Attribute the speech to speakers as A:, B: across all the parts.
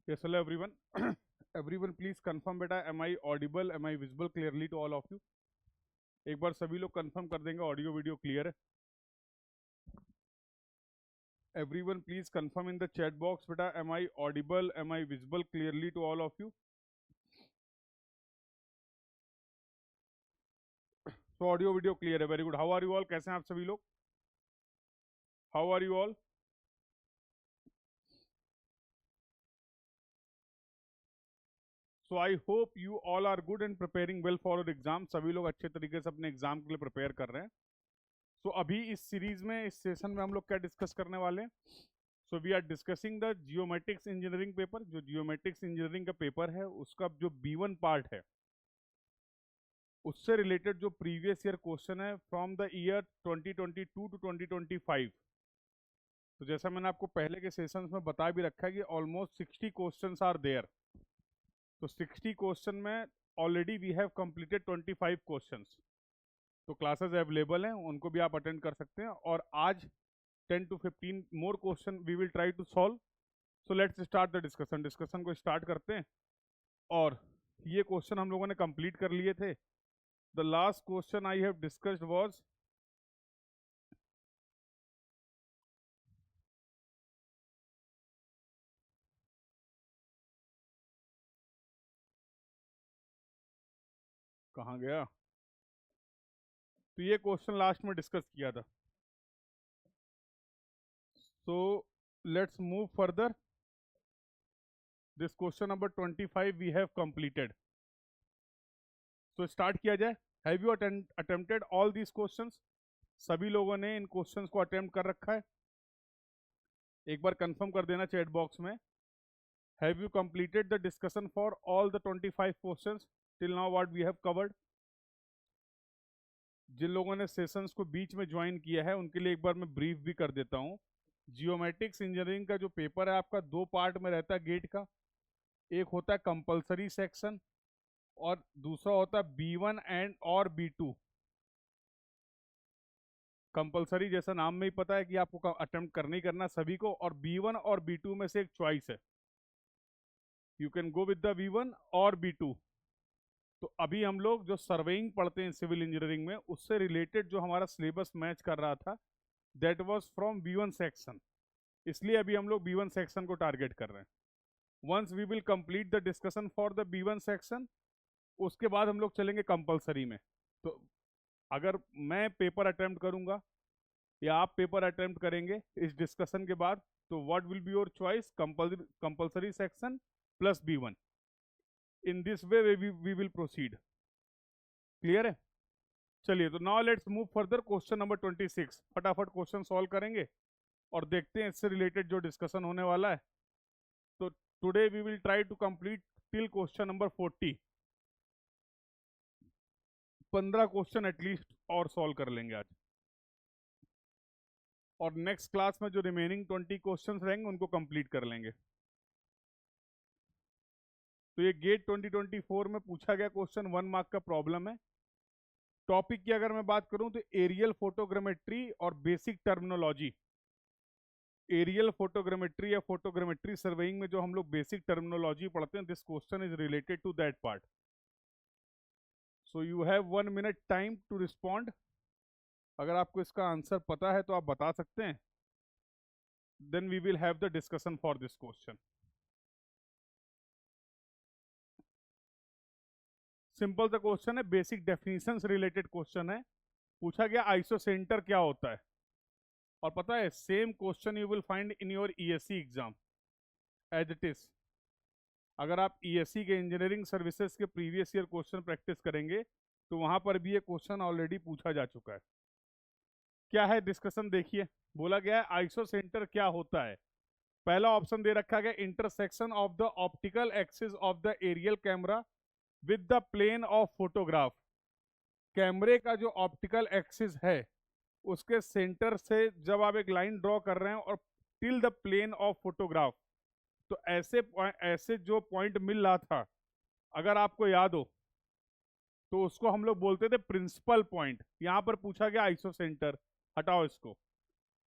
A: Yes, hello everyone. Everyone, please confirm बेटा, am I audible? Am I visible clearly to all of you? एक बार सभी लोग confirm कर देंगे ऑडियो वीडियो क्लियर है. Everyone, please confirm in the chat box बेटा, am I audible? Am I visible clearly to all of you? So audio video clear है. Very good. How are you all? कैसे हैं आप सभी लोग? How are you all? So I hope you all are good and preparing well for your exam. सभी लोग अच्छे तरीके से अपने एग्जाम के लिए प्रिपेयर कर रहे हैं. सो अभी इस सीरीज में, इस सेशन में हम लोग क्या डिस्कस करने वाले हैं? So we are discussing the geometrics engineering paper. जो जियोमेट्रिक्स इंजीनियरिंग का पेपर है उसका जो B1 पार्ट है उससे रिलेटेड जो प्रीवियस ईयर क्वेश्चन है फ्रॉम द ईयर 2022 टू 2025. तो जैसा मैंने आपको पहले के सेशंस में बता भी रखा है कि ऑलमोस्ट 60 क्वेश्चंस आर देयर. तो 60 क्वेश्चन में already we have completed 25 questions. तो क्लासेस अवेलेबल हैं, उनको भी आप अटेंड कर सकते हैं. और आज 10 to 15 more question we will try to solve. So let's start the discussion. Discussion को स्टार्ट करते हैं. और ये क्वेश्चन हम लोगों ने कंप्लीट कर लिए थे. The last question I have discussed was कहाँ गया? तो ये क्वेश्चन लास्ट में डिस्कस किया था. So let's move further. This question number 25 we have completed. तो स्टार्ट किया जाए. Have you attempted all these questions? सभी लोगों ने इन क्वेश्चंस को अटेम्प्ट कर रखा है? एक बार कंफर्म कर देना चैट बॉक्स में. Have you completed the discussion for all the 25 questions till now what we have covered? जिन लोगों ने सेशंस को बीच में ज्वाइन किया है उनके लिए एक बार मैं ब्रीफ भी कर देता हूँ. जियोमेट्रिक्स इंजीनियरिंग का जो पेपर है आपका दो पार्ट में रहता है गेट का. एक होता है कंपलसरी सेक्शन और दूसरा होता है B1 एंड और B2. कंपलसरी जैसा नाम में ही पता है कि आपको अटेम्प्ट करना ही करना सभी को. और B1 और B2 में से एक चॉइस है. You can go with the B1 और B2. तो अभी हम लोग जो सर्वेइंग पढ़ते हैं सिविल इंजीनियरिंग में उससे रिलेटेड जो हमारा सिलेबस मैच कर रहा था that was from B1 section. इसलिए अभी हम लोग B1 सेक्शन को टारगेट कर रहे हैं. Once we will complete the discussion for the B1 section उसके बाद हम लोग चलेंगे कंपलसरी में. तो अगर मैं पेपर अटेम्प्ट करूंगा या आप पेपर अटेम्प्ट करेंगे इस डिस्कशन के बाद तो what will be your choice? Compulsory section plus B1. In this way we will proceed. Clear है? चलिए, तो now let's move further. Question number 26 फटाफट क्वेश्चन सॉल्व करेंगे और देखते हैं इससे रिलेटेड जो डिस्कशन होने वाला है. तो today we will try to complete till question number 40. 15 question at least और सॉल्व कर लेंगे आज. और नेक्स्ट क्लास में जो रिमेनिंग 20 क्वेश्चंस रहेंगे उनको कंप्लीट कर लेंगे. तो ये गेट 2024 में पूछा गया क्वेश्चन 1 मार्क का प्रॉब्लम है. टॉपिक की अगर मैं बात करूं तो एरियल फोटोग्रामेट्री और बेसिक टर्मिनोलॉजी. एरियल फोटोग्रामेट्री या फोटोग्रामेट्री सर्वेइंग में जो हम लोग बेसिक टर्मिनोलॉजी पढ़ते हैं this question is related to that part. So you have 1 minute time to respond. अगर आपको इसका आंसर पता है तो आप बता सकते हैं. Then we will have the discussion for this question. Simple सा क्वेश्चन है, बेसिक डेफिनेशन से रिलेटेड क्वेश्चन है. पूछा गया आइसोसेंटर क्या होता है. और पता है same question you will find in your ESC exam as it is. अगर आप ESC के इंजीनियरिंग सर्विसेज के प्रीवियस ईयर क्वेश्चन प्रैक्टिस करेंगे तो वहां पर भी ये क्वेश्चन ऑलरेडी पूछा जा चुका है. क्या है डिस्कशन देखिए. बोला गया है आइसोसेंटर क्या होता है. पहला ऑप्शन दे रखा गया intersection of the optical axis of the aerial camera with the plane of photograph. कैमरे का जो ऑप्टिकल एक्सिस है उसके सेंटर से जब आप एक लाइन ड्रॉ कर रहे हैं और till the plane of photograph तो ऐसे जो पॉइंट मिल रहा था अगर आपको याद हो तो उसको हम लोग बोलते थे प्रिंसिपल पॉइंट. यहां पर पूछा गया आइसोसेंटर. हटाओ इसको.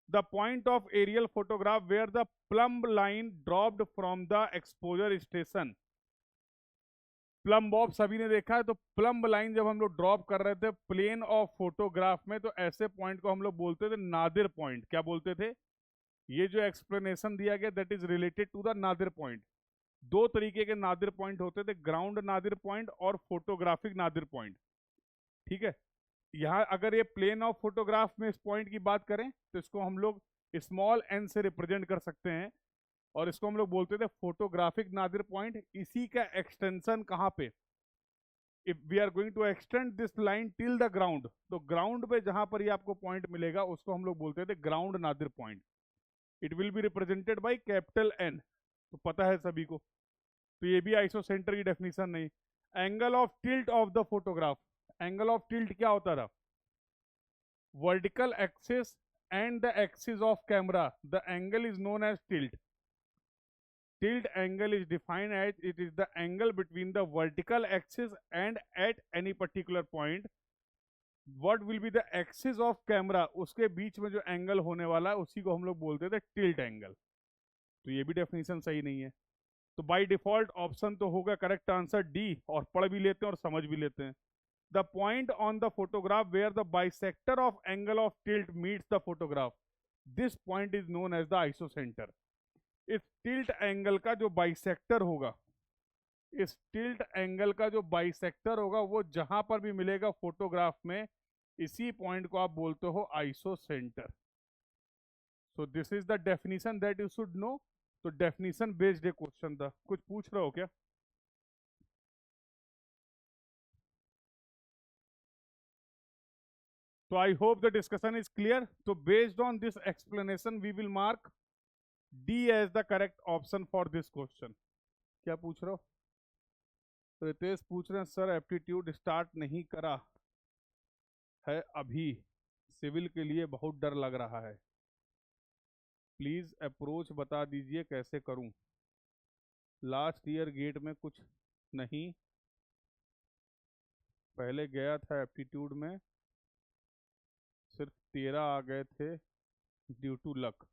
A: The point of aerial photograph where the plumb line dropped from the exposure station. Plumb of सभी ने देखा है, तो प्लम्ब लाइन जब हम लोग ड्रॉप कर रहे थे प्लेन ऑफ फोटोग्राफ में, तो ऐसे पॉइंट को हम लोग बोलते थे नादिर पॉइंट। क्या बोलते थे? ये जो एक्सप्लेनेशन दिया गया that is related to the nadir point. दो तरीके के नादिर पॉइंट होते थे, ग्राउंड नादिर पॉइंट और फोटोग्राफिक नादिर पॉइंट। ठीक है, यहाँ अगर ये प्लेन ऑफ फोटोग्राफ में इस पॉइंट की बात करें तो इसको हम लोग स्मॉल एन से रिप्रेजेंट कर सकते हैं, और इसको हम लोग बोलते थे फोटोग्राफिक नादिर पॉइंट। इसी का एक्सटेंशन कहाँ पे, if we are going to extend this line till the ground, तो ग्राउंड पे जहां पर ये आपको पॉइंट मिलेगा उसको हम लोग बोलते थे ground nadir point. It will be represented by capital N, तो पता है सभी को। तो ये भी आइसोसेंटर की डेफिनेशन नहीं। Angle of tilt of the photograph, angle of tilt क्या होता था? Vertical axis and the axis of camera, the angle is known as tilt. Tilt angle is defined as it is the angle between the vertical axis and at any particular point what will be the axis of camera, उसके बीच में जो angle होने वाला है उसी को हम लोग बोलते थे टिल्ट एंगल। तो ये भी डेफिनेशन सही नहीं है। तो बाय डिफॉल्ट ऑप्शन तो होगा करेक्ट आंसर डी, और पढ़ भी लेते हैं और समझ भी लेते हैं। The point on the photograph where the bisector of angle of tilt meets the photograph, this point is known as the isocentre. इस टिल्ट एंगल का जो बाइसेक्टर होगा, इस टिल्ट एंगल का जो बाइसेक्टर होगा वो जहां पर भी मिलेगा फोटोग्राफ में, इसी पॉइंट को आप बोलते हो isocentre. So this is the definition that you should know. तो डेफिनेशन बेस्ड एक क्वेश्चन था। कुछ पूछ रहे हो क्या? तो I hope the discussion is clear. तो based on this explanation we will mark D as the correct option for this question. क्या पूछ रहे हो? रितेश पूछ रहे हैं सर एप्टीट्यूड स्टार्ट नहीं करा है अभी, सिविल के लिए बहुत डर लग रहा है, प्लीज अप्रोच बता दीजिए कैसे करूं। लास्ट ईयर गेट में कुछ नहीं, पहले गया था एप्टीट्यूड में सिर्फ 13 आ गए थे ड्यू टू लक,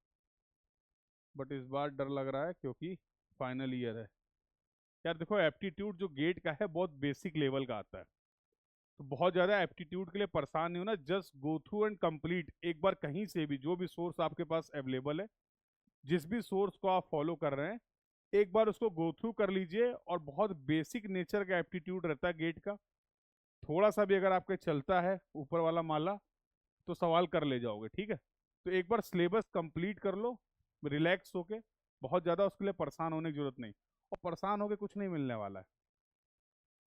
A: बट इस बार डर लग रहा है क्योंकि फाइनल ईयर है। यार देखो, एप्टीट्यूड जो गेट का है बहुत बेसिक लेवल का आता है, तो बहुत ज़्यादा एप्टीट्यूड के लिए परेशान नहीं होना। Just go through and complete. एक बार कहीं से भी जो भी सोर्स आपके पास अवेलेबल है, जिस भी सोर्स को आप फॉलो कर रहे हैं, एक बार उसको गो थ्रू कर लीजिए। और बहुत बेसिक नेचर का एप्टीट्यूड रहता है गेट का। थोड़ा सा भी अगर आपके चलता है ऊपर वाला माला तो सवाल कर ले जाओगे। ठीक है, तो एक बार सिलेबस कंप्लीट कर लो रिलैक्स होके। बहुत ज़्यादा उसके लिए परेशान होने की जरूरत नहीं, और परेशान होके कुछ नहीं मिलने वाला है।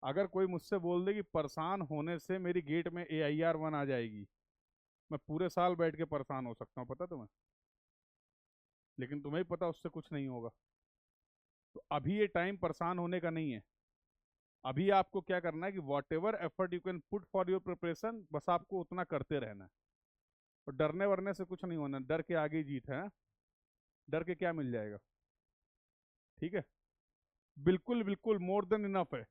A: अगर कोई मुझसे बोल दे कि परेशान होने से मेरी गेट में AIR 1 आ जाएगी, मैं पूरे साल बैठ के परेशान हो सकता हूँ, पता तुम्हें। लेकिन तुम्हें ही पता उससे कुछ नहीं होगा। तो अभी ये टाइम परेशान होने का नहीं है। अभी आपको क्या करना है कि what ever effort you can put for your preparation, बस आपको उतना करते रहना है। और डरने वरने से कुछ नहीं होना, डर के आगे जीत है। डर के क्या मिल जाएगा? ठीक है, बिल्कुल बिल्कुल मोर देन इनफ है।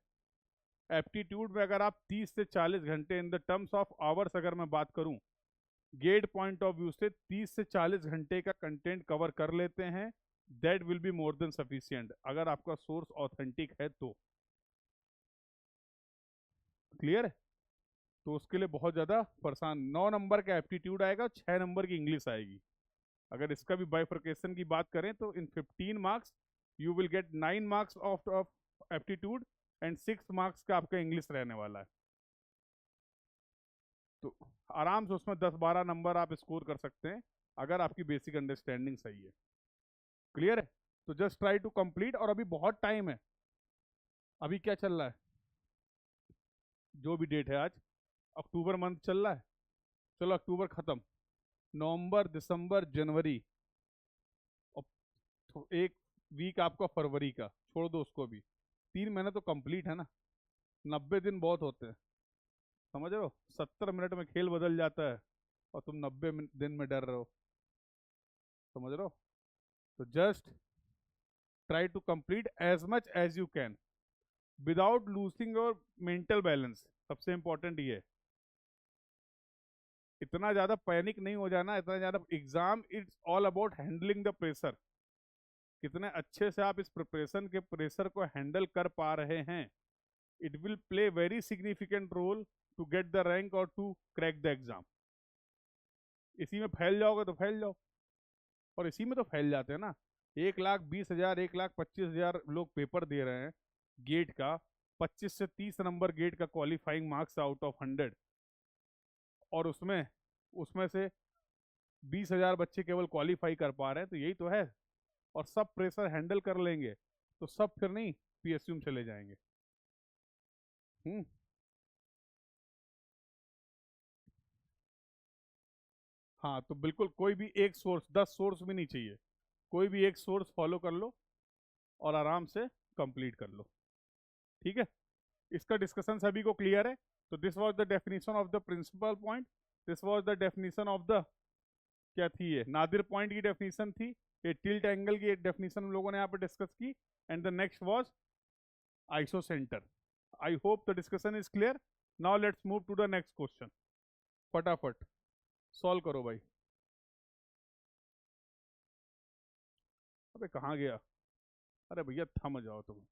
A: एप्टीट्यूड में अगर आप 30 से 40 घंटे, in the terms of hours अगर मैं बात करूं, गेट पॉइंट ऑफ व्यू से 30 से 40 घंटे का कंटेंट कवर कर लेते हैं, that will be more than sufficient, अगर आपका सोर्स ऑथेंटिक है तो। क्लियर है? तो उसके लिए बहुत ज़्यादा परेशान। 9 नंबर का एप्टीट्यूड आएगा, 6 नंबर की इंग्लिश आएगी। अगर इसका भी बाइफर्केशन की बात करें तो इन 15 marks you will gate 9 marks of aptitude and 6 marks का आपका इंग्लिश रहने वाला है। तो आराम से उसमें 10-12 नंबर आप स्कोर कर सकते हैं अगर आपकी बेसिक अंडरस्टैंडिंग सही है। क्लियर है? तो जस्ट ट्राई टू कंप्लीट, और अभी बहुत टाइम है। अभी क्या चल रहा है? जो भी डेट है आज, अक्टूबर मंथ चल रहा है। चलो अक्टूबर खत्म, नवंबर, दिसंबर, जनवरी, और तो एक वीक आपका फरवरी का, छोड़ दो उसको भी। 3 महीने तो कंप्लीट है ना। 90 दिन बहुत होते हैं, समझ रहे हो? 70 मिनट में खेल बदल जाता है, और तुम 90 दिन में डर रहे हो। समझ रहे हो? तो just try to complete as much as you can without losing your mental balance. सबसे इंपॉर्टेंट ये है। इतना ज्यादा पैनिक नहीं हो जाना, इतना ज्यादा। Exam it's all about handling the pressure, कितने अच्छे से आप इस प्रिपरेशन के प्रेशर को हैंडल कर पा रहे हैं। It will play very significant role to get the rank और टू क्रैक द एग्जाम। इसी में फैल जाओगे तो फैल जाओ, और इसी में तो फैल जाते हैं ना। 1,20,000 1,25,000 लोग पेपर दे रहे हैं गेट का, 25 से 30 नंबर गेट का क्वालिफाइंग मार्क्स आउट ऑफ 100, और उसमें उसमें से 20,000 बच्चे केवल क्वालिफाई कर पा रहे हैं, तो यही तो है। और सब प्रेशर हैंडल कर लेंगे तो सब फिर नहीं पीएसयू में चले जाएंगे। हम्म। हाँ, तो बिल्कुल कोई भी एक सोर्स, 10 सोर्स भी नहीं चाहिए, कोई भी एक सोर्स फॉलो कर लो और आराम से कंप्लीट कर लो। ठीक है, इसका डिस्कशन सभी को क्लियर है। तो this was the definition of the principal point, this was the definition of the, क्या थी ये, नादिर पॉइंट की डेफिनेशन थी, ये टिल्ट एंगल की एक डेफिनेशन हम लोगों ने यहाँ पे डिस्कस की, and the next was isocentre. I hope the discussion is clear. Now let's move to the next question. फटाफट सॉल्व करो भाई। अबे कहाँ गया, अरे भैया थम जाओ तुम।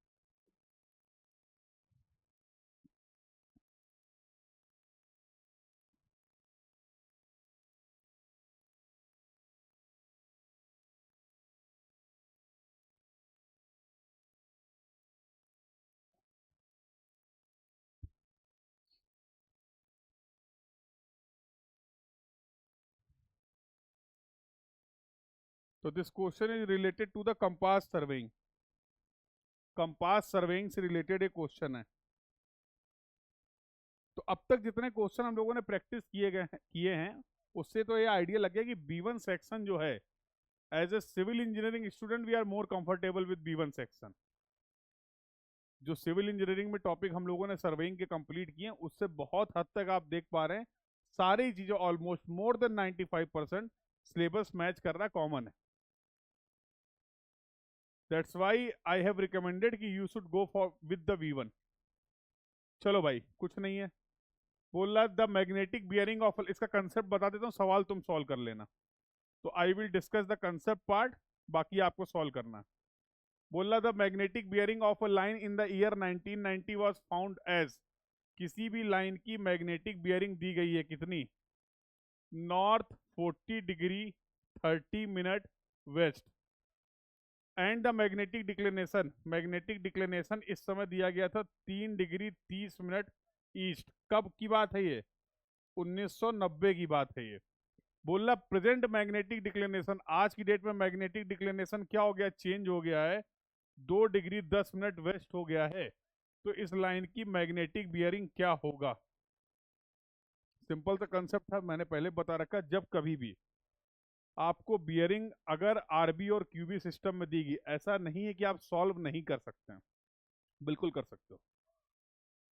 A: तो this question is related to the compass surveying, compass surveying से रिलेटेड एक क्वेश्चन है। तो अब तक जितने क्वेश्चन हम लोगों ने प्रैक्टिस किए हैं उससे तो ये आइडिया लग गया कि B1 सेक्शन जो है, as a civil engineering student we are more comfortable with B1 section. जो सिविल इंजीनियरिंग में टॉपिक हम लोगों ने सर्वेइंग के कंप्लीट किए हैं उससे बहुत हद तक आप देख पा रहे हैं सारी चीजें almost more than 95% syllabus match कर रहा है, कॉमन है। That's why I have recommended कि you should go for with the V1। चलो भाई, कुछ नहीं है, बोला द मैग्नेटिक बियरिंग ऑफ, इसका कंसेप्ट बता देता हूँ, सवाल तुम सॉल्व कर लेना। तो I will discuss the concept part, बाकी आपको सॉल्व करना है। बोला the magnetic bearing of a line in the year 1990 was found as, किसी भी लाइन की मैग्नेटिक बियरिंग दी गई है कितनी, north 40 degree 30 minute west, and the magnetic declination, magnetic declination इस समय दिया गया था 3 डिग्री 30 मिनट ईस्ट। कब की बात है ये, 1990 की बात है ये। बोला प्रेजेंट मैग्नेटिक डिक्लिनेशन, आज की डेट में मैग्नेटिक डिक्लिनेशन क्या हो गया, चेंज हो गया है, 2 डिग्री 10 मिनट वेस्ट हो गया है। तो इस लाइन की मैग्नेटिक बियरिंग क्या होगा। सिंपल सा कंसेप्ट था, मैंने पहले बता रखा, जब कभी भी आपको बियरिंग अगर आरबी और क्यूबी सिस्टम में देगी, ऐसा नहीं है कि आप सॉल्व नहीं कर सकते हैं, बिल्कुल कर सकते हो,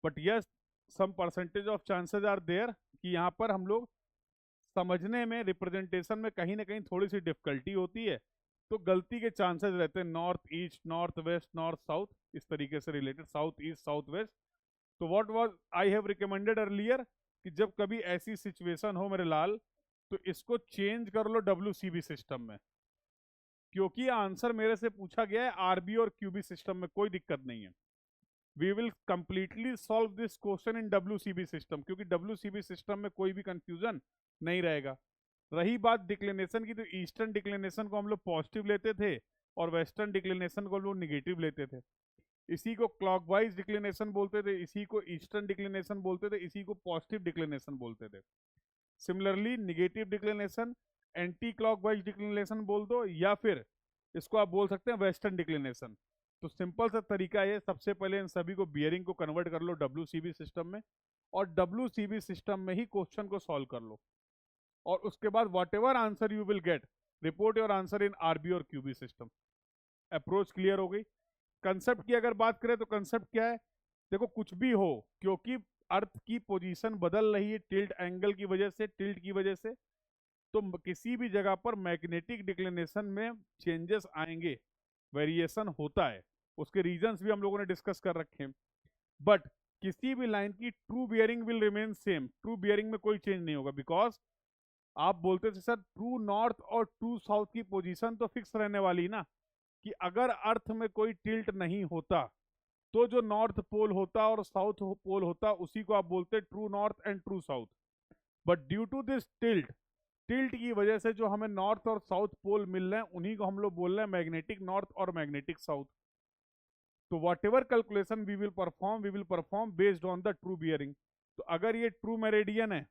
A: but yes some percentage of chances are there कि यहाँ पर हम लोग समझने में, रिप्रेजेंटेशन में कहीं ना कहीं थोड़ी सी डिफिकल्टी होती है, तो गलती के चांसेस रहते हैं, north east, north west, north south, इस तरीके से related, south east, south west. तो what was I have recommended earlier कि जब कभी ऐसी सिचुएशन हो मेरे लाल, तो इसको चेंज कर लो WCB सिस्टम में, क्योंकि आंसर मेरे से पूछा गया है आरबी और क्यूबी सिस्टम में, कोई दिक्कत नहीं है। We will completely solve this question in WCB system, क्योंकि WCB सिस्टम में कोई भी कंफ्यूजन नहीं रहेगा। रही बात डिक्लिनेशन की, तो ईस्टर्न डिक्लिनेशन को हम लोग पॉजिटिव लेते थे और वेस्टर्न डिक्लिनेशन को हम लोग निगेटिव लेते थे। इसी को क्लॉकवाइज डिक्लिनेशन बोलते थे, इसी को ईस्टर्न डिक्लिनेशन बोलते थे, इसी को पॉजिटिव डिक्लिनेशन बोलते थे। Similarly negative declination anti clockwise declination बोल दो, या फिर इसको आप बोल सकते हैं वेस्टर्न डिक्लिनेशन। तो सिंपल सा तरीका है, सबसे पहले इन सभी को बियरिंग को कन्वर्ट कर लो WCB सिस्टम में, और WCB सिस्टम में ही क्वेश्चन को सॉल्व कर लो, और उसके बाद whatever answer you will get, report your answer in RB और क्यूबी सिस्टम। अप्रोच क्लियर हो गई। कंसेप्ट की अगर बात करें तो कंसेप्ट क्या है, देखो कुछ भी हो, क्योंकि अर्थ की पोजीशन बदल रही है टिल्ट एंगल की वजह से, टिल्ट की वजह से, तो किसी भी जगह पर मैग्नेटिक डिक्लिनेशन में चेंजेस आएंगे, वेरिएशन होता है, उसके रीजंस भी हम लोगों ने डिस्कस कर रखे हैं। बट किसी भी लाइन की true bearing will remain same, true bearing में कोई चेंज नहीं होगा, बिकॉज आप बोलते थे सर ट्रू नॉर्थ और ट्रू साउथ की पोजीशन तो फिक्स रहने वाली ना, कि अगर अर्थ में कोई टिल्ट नहीं होता तो जो नॉर्थ पोल होता और साउथ पोल होता उसी को आप बोलते true north and true south. But due to this tilt, tilt की वजह से जो हमें नॉर्थ और साउथ पोल मिल रहे हैं उन्हीं को हम लोग बोल रहे हैं मैग्नेटिक नॉर्थ और मैग्नेटिक साउथ। तो whatever calculation we will perform based on the true bearing. तो अगर ये ट्रू मेरिडियन है,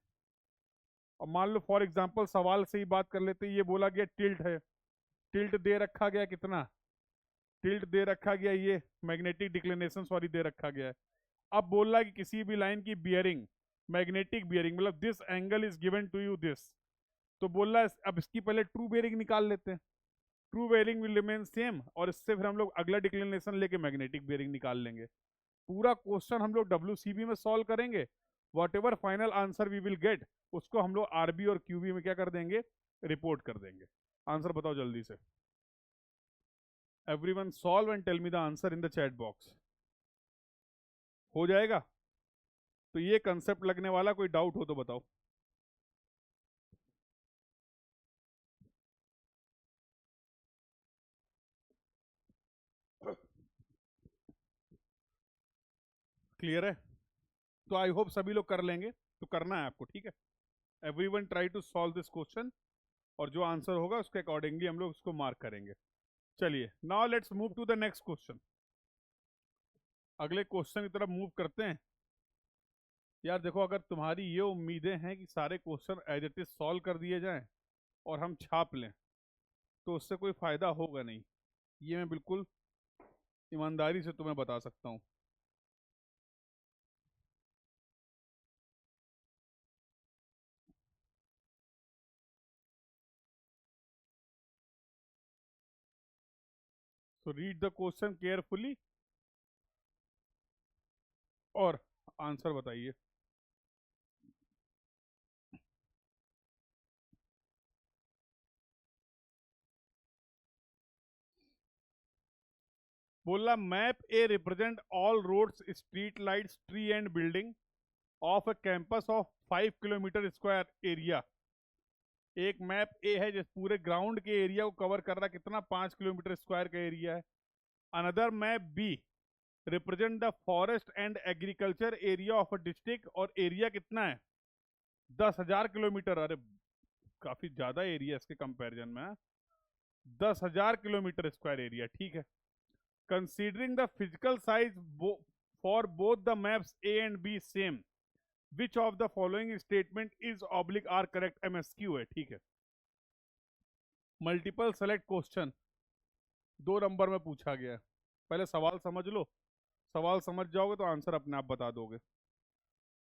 A: और मान लो फॉर एग्जांपल सवाल से ही बात कर लेते हैं, ये बोला गया टिल्ट है, टिल्ट दे रखा गया कितना, टिल्ट दे रखा गया ये मैग्नेटिक डिक्लिनेशन सॉरी दे रखा गया है। अब बोल रहा है कि किसी भी लाइन की बियरिंग, मैग्नेटिक बियरिंग मतलब this angle is given to you this, तो बोल रहा है अब इसकी पहले ट्रू बियरिंग निकाल लेते हैं। True bearing will remain same, और इससे फिर हम लोग अगला डिक्लिनेशन लेके मैग्नेटिक बेयरिंग निकाल लेंगे। पूरा क्वेश्चन हम लोग WCB में सॉल्व करेंगे, whatever final answer we will get उसको हम लोग RB और QB में क्या कर देंगे, रिपोर्ट कर देंगे। आंसर बताओ जल्दी से, everyone solve and tell me the answer in the chat box. हो जाएगा? तो ये कंसेप्ट लगने वाला, कोई डाउट हो तो बताओ। क्लियर है? तो आई होप सभी लोग कर लेंगे, तो करना है आपको, ठीक है। Everyone try to solve this question, और जो आंसर होगा उसके अकॉर्डिंगली हम लोग उसको मार्क करेंगे। चलिए now let's move to the next question. अगले क्वेश्चन की तरफ मूव करते हैं। यार देखो, अगर तुम्हारी ये उम्मीदें हैं कि सारे question as it is solve कर दिए जाएं और हम छाप लें, तो उससे कोई फायदा होगा नहीं, ये मैं बिल्कुल ईमानदारी से तुम्हें बता सकता हूँ। So read the question carefully और आंसर बताइए। बोला map A represent all roads, street lights, tree and building of a campus of 5 kilometre square area. एक मैप ए है जिस पूरे ग्राउंड के एरिया को कवर कर रहा है, कितना, 5 किलोमीटर स्क्वायर का एरिया है। Another map B represent the forest and agriculture area of a district, और एरिया कितना है, 10,000 किलोमीटर। अरे काफी ज्यादा एरिया इसके कंपैरिजन में, 10,000 किलोमीटर स्क्वायर एरिया, ठीक है। Considering the physical size for both the maps A and B same, which of the following statement is oblique are correct, MSQ है, ठीक है। मल्टीपल सेलेक्ट क्वेश्चन 2 नंबर में पूछा गया है। पहले सवाल समझ लो, सवाल समझ जाओगे तो आंसर अपने आप बता दोगे।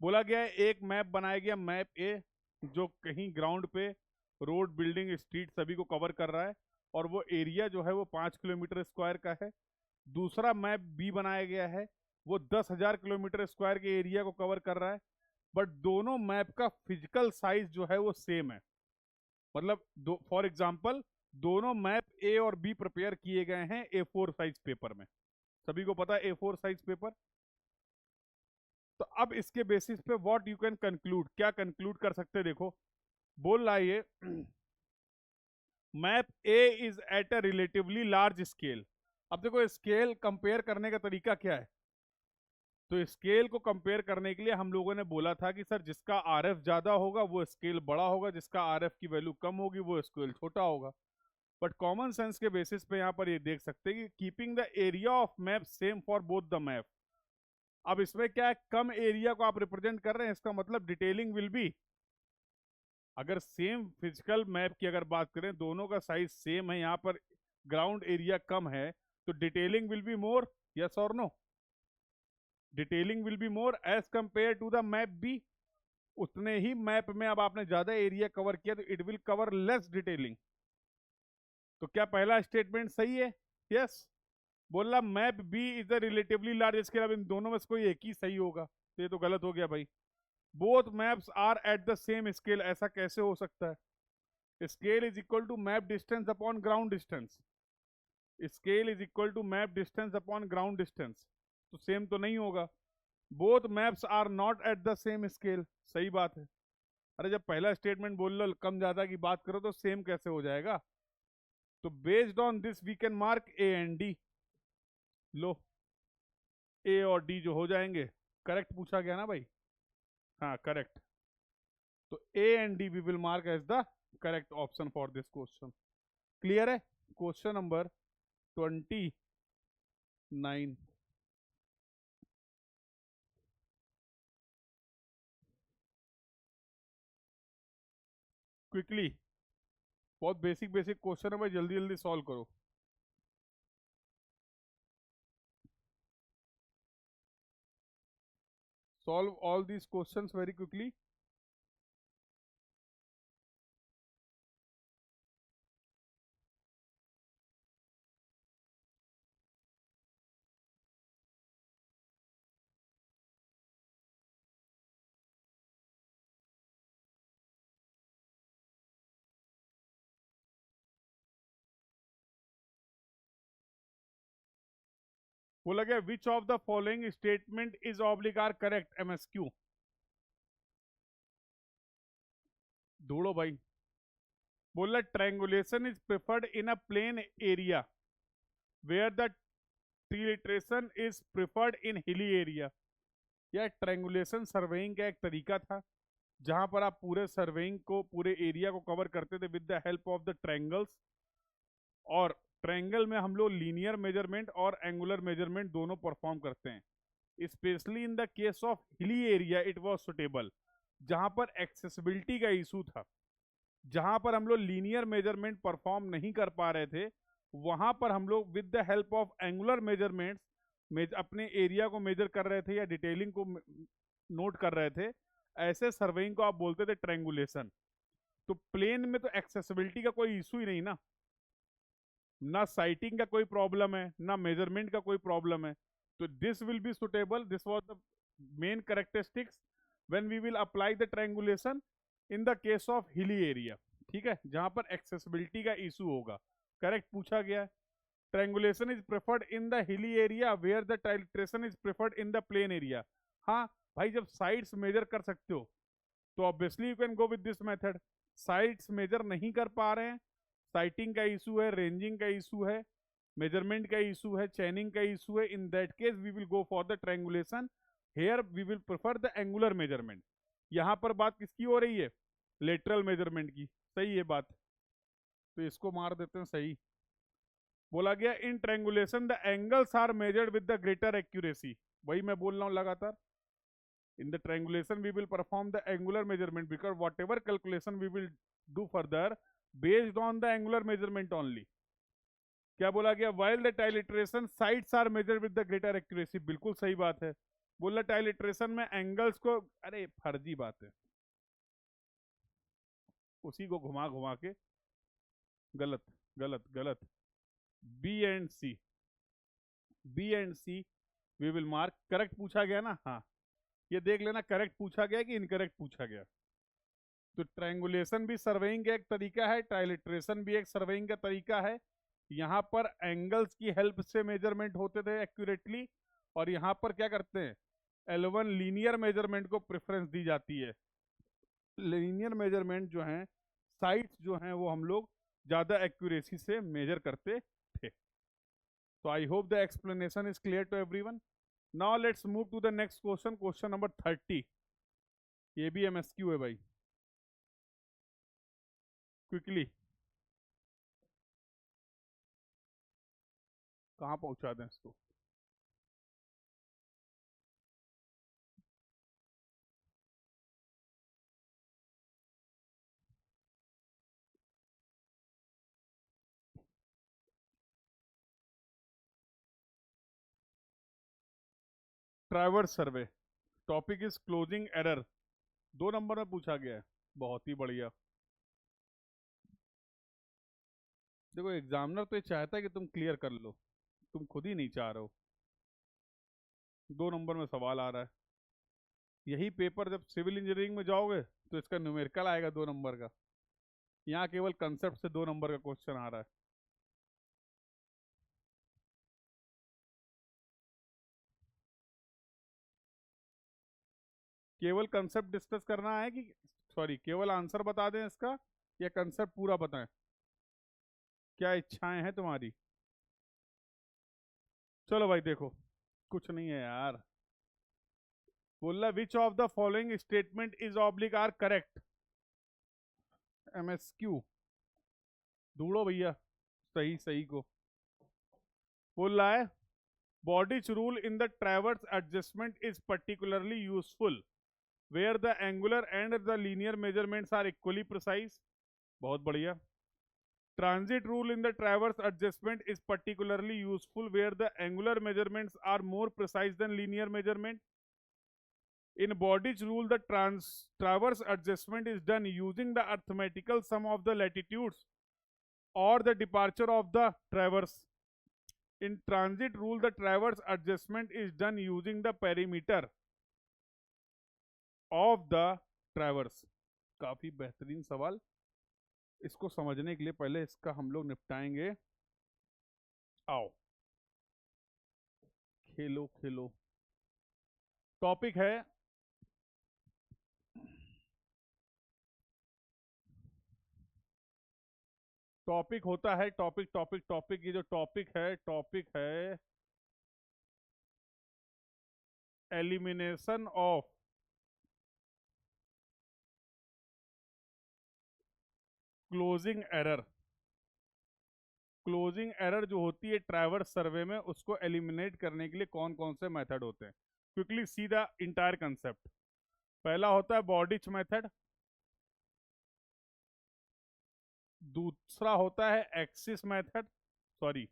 A: बोला गया है एक मैप बनाया गया, मैप ए, जो कहीं ग्राउंड पे रोड, बिल्डिंग, स्ट्रीट सभी को कवर कर रहा है, और वो एरिया जो है वो 5 किलोमीटर स्क्वायर का है। दूसरा मैप बी बनाया गया है, वो 10,000 किलोमीटर स्क्वायर के एरिया को कवर कर रहा है, बट दोनों मैप का फिजिकल साइज जो है वो सेम है। मतलब दो, फॉर एग्जाम्पल, दोनों मैप ए और बी प्रिपेयर किए गए हैं A4 साइज पेपर में। सभी को पता है A4 साइज पेपर। तो अब इसके बेसिस पे व्हाट यू कैन कंक्लूड, क्या कंक्लूड कर सकते हैं, देखो बोल रहा है ये map A is at a relatively large scale. अब देखो स्केल कंपेयर करने का तरीका क्या है, तो स्केल को कंपेयर करने के लिए हम लोगों ने बोला था कि सर जिसका RF ज्यादा होगा वो स्केल बड़ा होगा, जिसका RF की वैल्यू कम होगी वो स्केल छोटा होगा। बट कॉमन सेंस के बेसिस पे यहाँ पर ये देख सकते हैं कि keeping the area of map same for both the map. अब इसमें क्या है, कम एरिया को आप रिप्रेजेंट कर रहे हैं, इसका मतलब डिटेलिंग विल बी, अगर सेम फिजिकल मैप की अगर बात करें, दोनों का साइज सेम है, यहाँ पर ग्राउंड एरिया कम है, तो detailing will be more, yes और no? Detailing will be more as compare to the map B. उतने ही मैप में अब आपने ज्यादा एरिया कवर किया तो it will cover less detailing. तो क्या पहला स्टेटमेंट सही है? यस। बोल रहा map B is the relatively large scale, अब इन दोनों में से कोई एक ही सही होगा, तो ये तो गलत हो गया भाई। Both maps are at the same scale, ऐसा कैसे हो सकता है? Scale is equal to map distance upon ground distance, scale is equal to map distance upon ground distance, तो सेम तो नहीं होगा। Both maps are not at the same scale, सही बात है। अरे जब पहला स्टेटमेंट बोल लो कम ज्यादा की बात करो तो सेम कैसे हो जाएगा? तो based on this we can mark A and D. लो, ए और डी जो हो जाएंगे, करेक्ट पूछा गया ना भाई? हाँ करेक्ट। तो A and D we will mark as the correct option for this question. Clear है? Question number 29। क्विकली, बहुत बेसिक बेसिक क्वेश्चन है भाई, जल्दी जल्दी सॉल्व करो। Solve all these questions very quickly. बोला गया which of the following statement is oblique are correct, MSQ. ढूंढो भाई। बोला triangulation is preferred in a plain area where the trilateration is preferred in hilly area. यह triangulation surveying का एक तरीका था जहां पर आप पूरे सर्वेइंग को, पूरे एरिया को कवर करते थे with the help of the triangles. और ट्रायंगल में हम लोग लीनियर मेजरमेंट और एंगुलर मेजरमेंट दोनों परफॉर्म करते हैं। Specially in the case of hilly area it was suitable, जहां पर एक्सेसिबिलिटी का इशू था, जहां पर हम लोग लीनियर मेजरमेंट परफॉर्म नहीं कर पा रहे थे, वहां पर हम लोग with the help of angular measurements अपने एरिया को मेजर कर रहे थे या डिटेलिंग को नोट कर रहे थे। ऐसे सर्वेइंग को आप बोलते थे ट्रायंगुलेशन। तो प्लेन में तो एक्सेसिबिलिटी का कोई इशू ही नहीं ना, ना साइटिंग का कोई प्रॉब्लम है, ना मेजरमेंट का कोई प्रॉब्लम है। तो this will be suitable, this was the main characteristics when we will apply the triangulation in the case of hilly area. ठीक है, जहां पर एक्सेसिबिलिटी का इशू होगा। करेक्ट पूछा गया है। Triangulation is preferred in the hilly area where the triangulation is preferred in the plane area. हाँ भाई, जब साइड्स मेजर कर सकते हो तो obviously you can go with this method. Sides measure नहीं कर पा रहे हैं, साइटिंग का इशू है, रेंजिंग का इशू है, मेजरमेंट का इशू है, चैनिंग का इशू है, in that case we will go for the triangulation. Here we will prefer the angular measurement. यहां पर बात किसकी हो रही है? लेटरल मेजरमेंट की। सही है बात, तो इसको मार देते हैं सही। बोला गया in triangulation the angles are measured with the greater accuracy. वही मैं बोल रहा हूं लगातार। In the triangulation we will perform the angular measurement because whatever calculation we will do further based on the angular measurement only. क्या बोला गया? while the triliteration sides are measured with the greater accuracy। बिल्कुल सही बात है। बोला triliteration में angles को, अरे फर्जी बात है, उसी को घुमा घुमा के। गलत गलत गलत। B and C, B and C we will mark. Correct पूछा गया ना? हाँ, ये देख लेना करेक्ट पूछा गया कि इनकरेक्ट पूछा गया। तो ट्रायंगुलेशन भी सर्वेइंग का एक तरीका है, ट्राइलिट्रेशन भी एक सर्वेइंग का तरीका है। यहाँ पर एंगल्स की हेल्प से मेजरमेंट होते थे एक्यूरेटली, और यहाँ पर क्या करते हैं? L1 लीनियर मेजरमेंट को प्रेफरेंस दी जाती है। लीनियर मेजरमेंट जो है, साइड्स जो हैं, वो हम लोग ज़्यादा एक्यूरेसी से मेजर करते थे। तो I hope the explanation is clear to everyone. Now let's move to the next question, question number 30। ये भी एमएसक्यू है भाई, क्विकली कहाँ पहुंचा दें इसको? Traverse survey, topic is closing error. 2 number में पूछा गया है। बहुत ही बढ़िया। देखो एग्जामिनर तो ये चाहता है कि तुम क्लियर कर लो, तुम खुद ही नहीं चाह रहे हो। 2 नंबर में सवाल आ रहा है। यही पेपर जब सिविल इंजीनियरिंग में जाओगे तो इसका न्यूमेरिकल आएगा 2 नंबर का। यहाँ केवल कंसेप्ट से 2 नंबर का क्वेश्चन आ रहा है। केवल कंसेप्ट डिस्कस करना है कि सॉरी केवल आंसर बता दें इसका या कंसेप्ट पूरा बताएं? क्या इच्छाएं हैं तुम्हारी? चलो भाई देखो, कुछ नहीं है यार। बोल रहा which of the following statement is oblique are correct? MSQ ढूंढो भैया सही सही को। बोल रहा है Bowditch's rule in the traverse adjustment is particularly useful where the angular and the linear measurements are equally precise. बहुत बढ़िया। Transit rule in the traverse adjustment is particularly useful where the angular measurements are more precise than linear measurement. In Body's rule, the traverse adjustment is done using the arithmetical sum of the latitudes or the departure of the traverse. In transit rule, the traverse adjustment is done using the perimeter of the traverse. काफी बेहतरीन सवाल। इसको समझने के लिए पहले इसका हम लोग निपटाएंगे। आओ खेलो खेलो। टॉपिक है टॉपिक होता है टॉपिक टॉपिक टॉपिक। ये जो टॉपिक है elimination of closing error. Closing error जो होती है ट्रैवर्स सर्वे में, उसको एलिमिनेट करने के लिए कौन कौन से मेथड होते हैं? Quickly see the entire concept. पहला होता है बॉडिच मेथड, दूसरा होता है axis method, sorry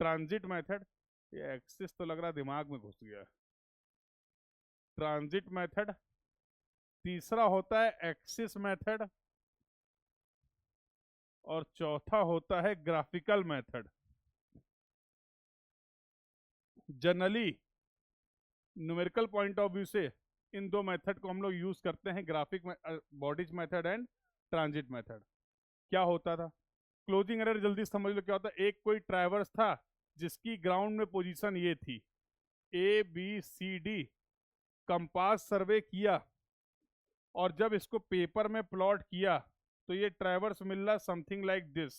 A: transit method. ये एक्सिस तो लग रहा दिमाग में घुस गया। ट्रांजिट मेथड, तीसरा होता है एक्सिस मेथड, और चौथा होता है graphical method. Generally numerical point of view से इन दो मेथड को हम लोग यूज करते हैं, graphic bodies method and transit method. क्या होता था क्लोजिंग एरर, जल्दी समझ लो क्या होता है। एक कोई ट्रैवर्स था जिसकी ग्राउंड में पोजीशन ये थी ABCD, कंपास सर्वे किया और जब इसको पेपर में प्लॉट किया तो ये ट्रैवर्स मिल रहा something like this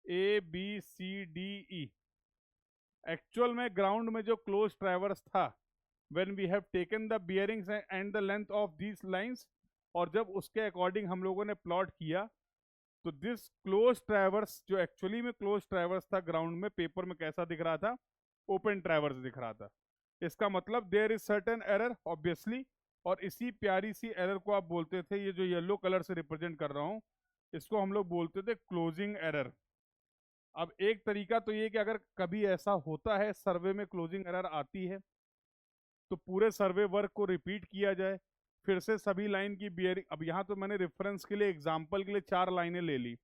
A: ABCDE। Actual में ग्राउंड में जो क्लोज ट्रैवर्स था, when we have taken the bearings and the length of these lines, और जब उसके अकॉर्डिंग हम लोगों ने प्लॉट किया तो दिस क्लोज ट्रैवर्स, जो एक्चुअली में क्लोज ट्रैवर्स था ग्राउंड में, पेपर में कैसा दिख रहा था? ओपन ट्रैवर्स दिख रहा था। इसका मतलब there is certain error obviously, और इसी प्यारी सी एरर को आप बोलते थे, ये जो येलो कलर से रिप्रेजेंट कर रहा हूं, इसको हम लोग बोलते थे क्लोजिंग एरर। अब एक तरीका तो ये कि अगर कभी ऐसा होता है सर्वे में क्लोजिंग एरर आती है तो पूरे सर्वे वर्क को रिपीट किया जाए, फिर से सभी लाइन की बियरिंग। अब यहाँ तो मैंने रेफरेंस के लिए, एग्जांपल के लिए 4 लाइनें ले ली,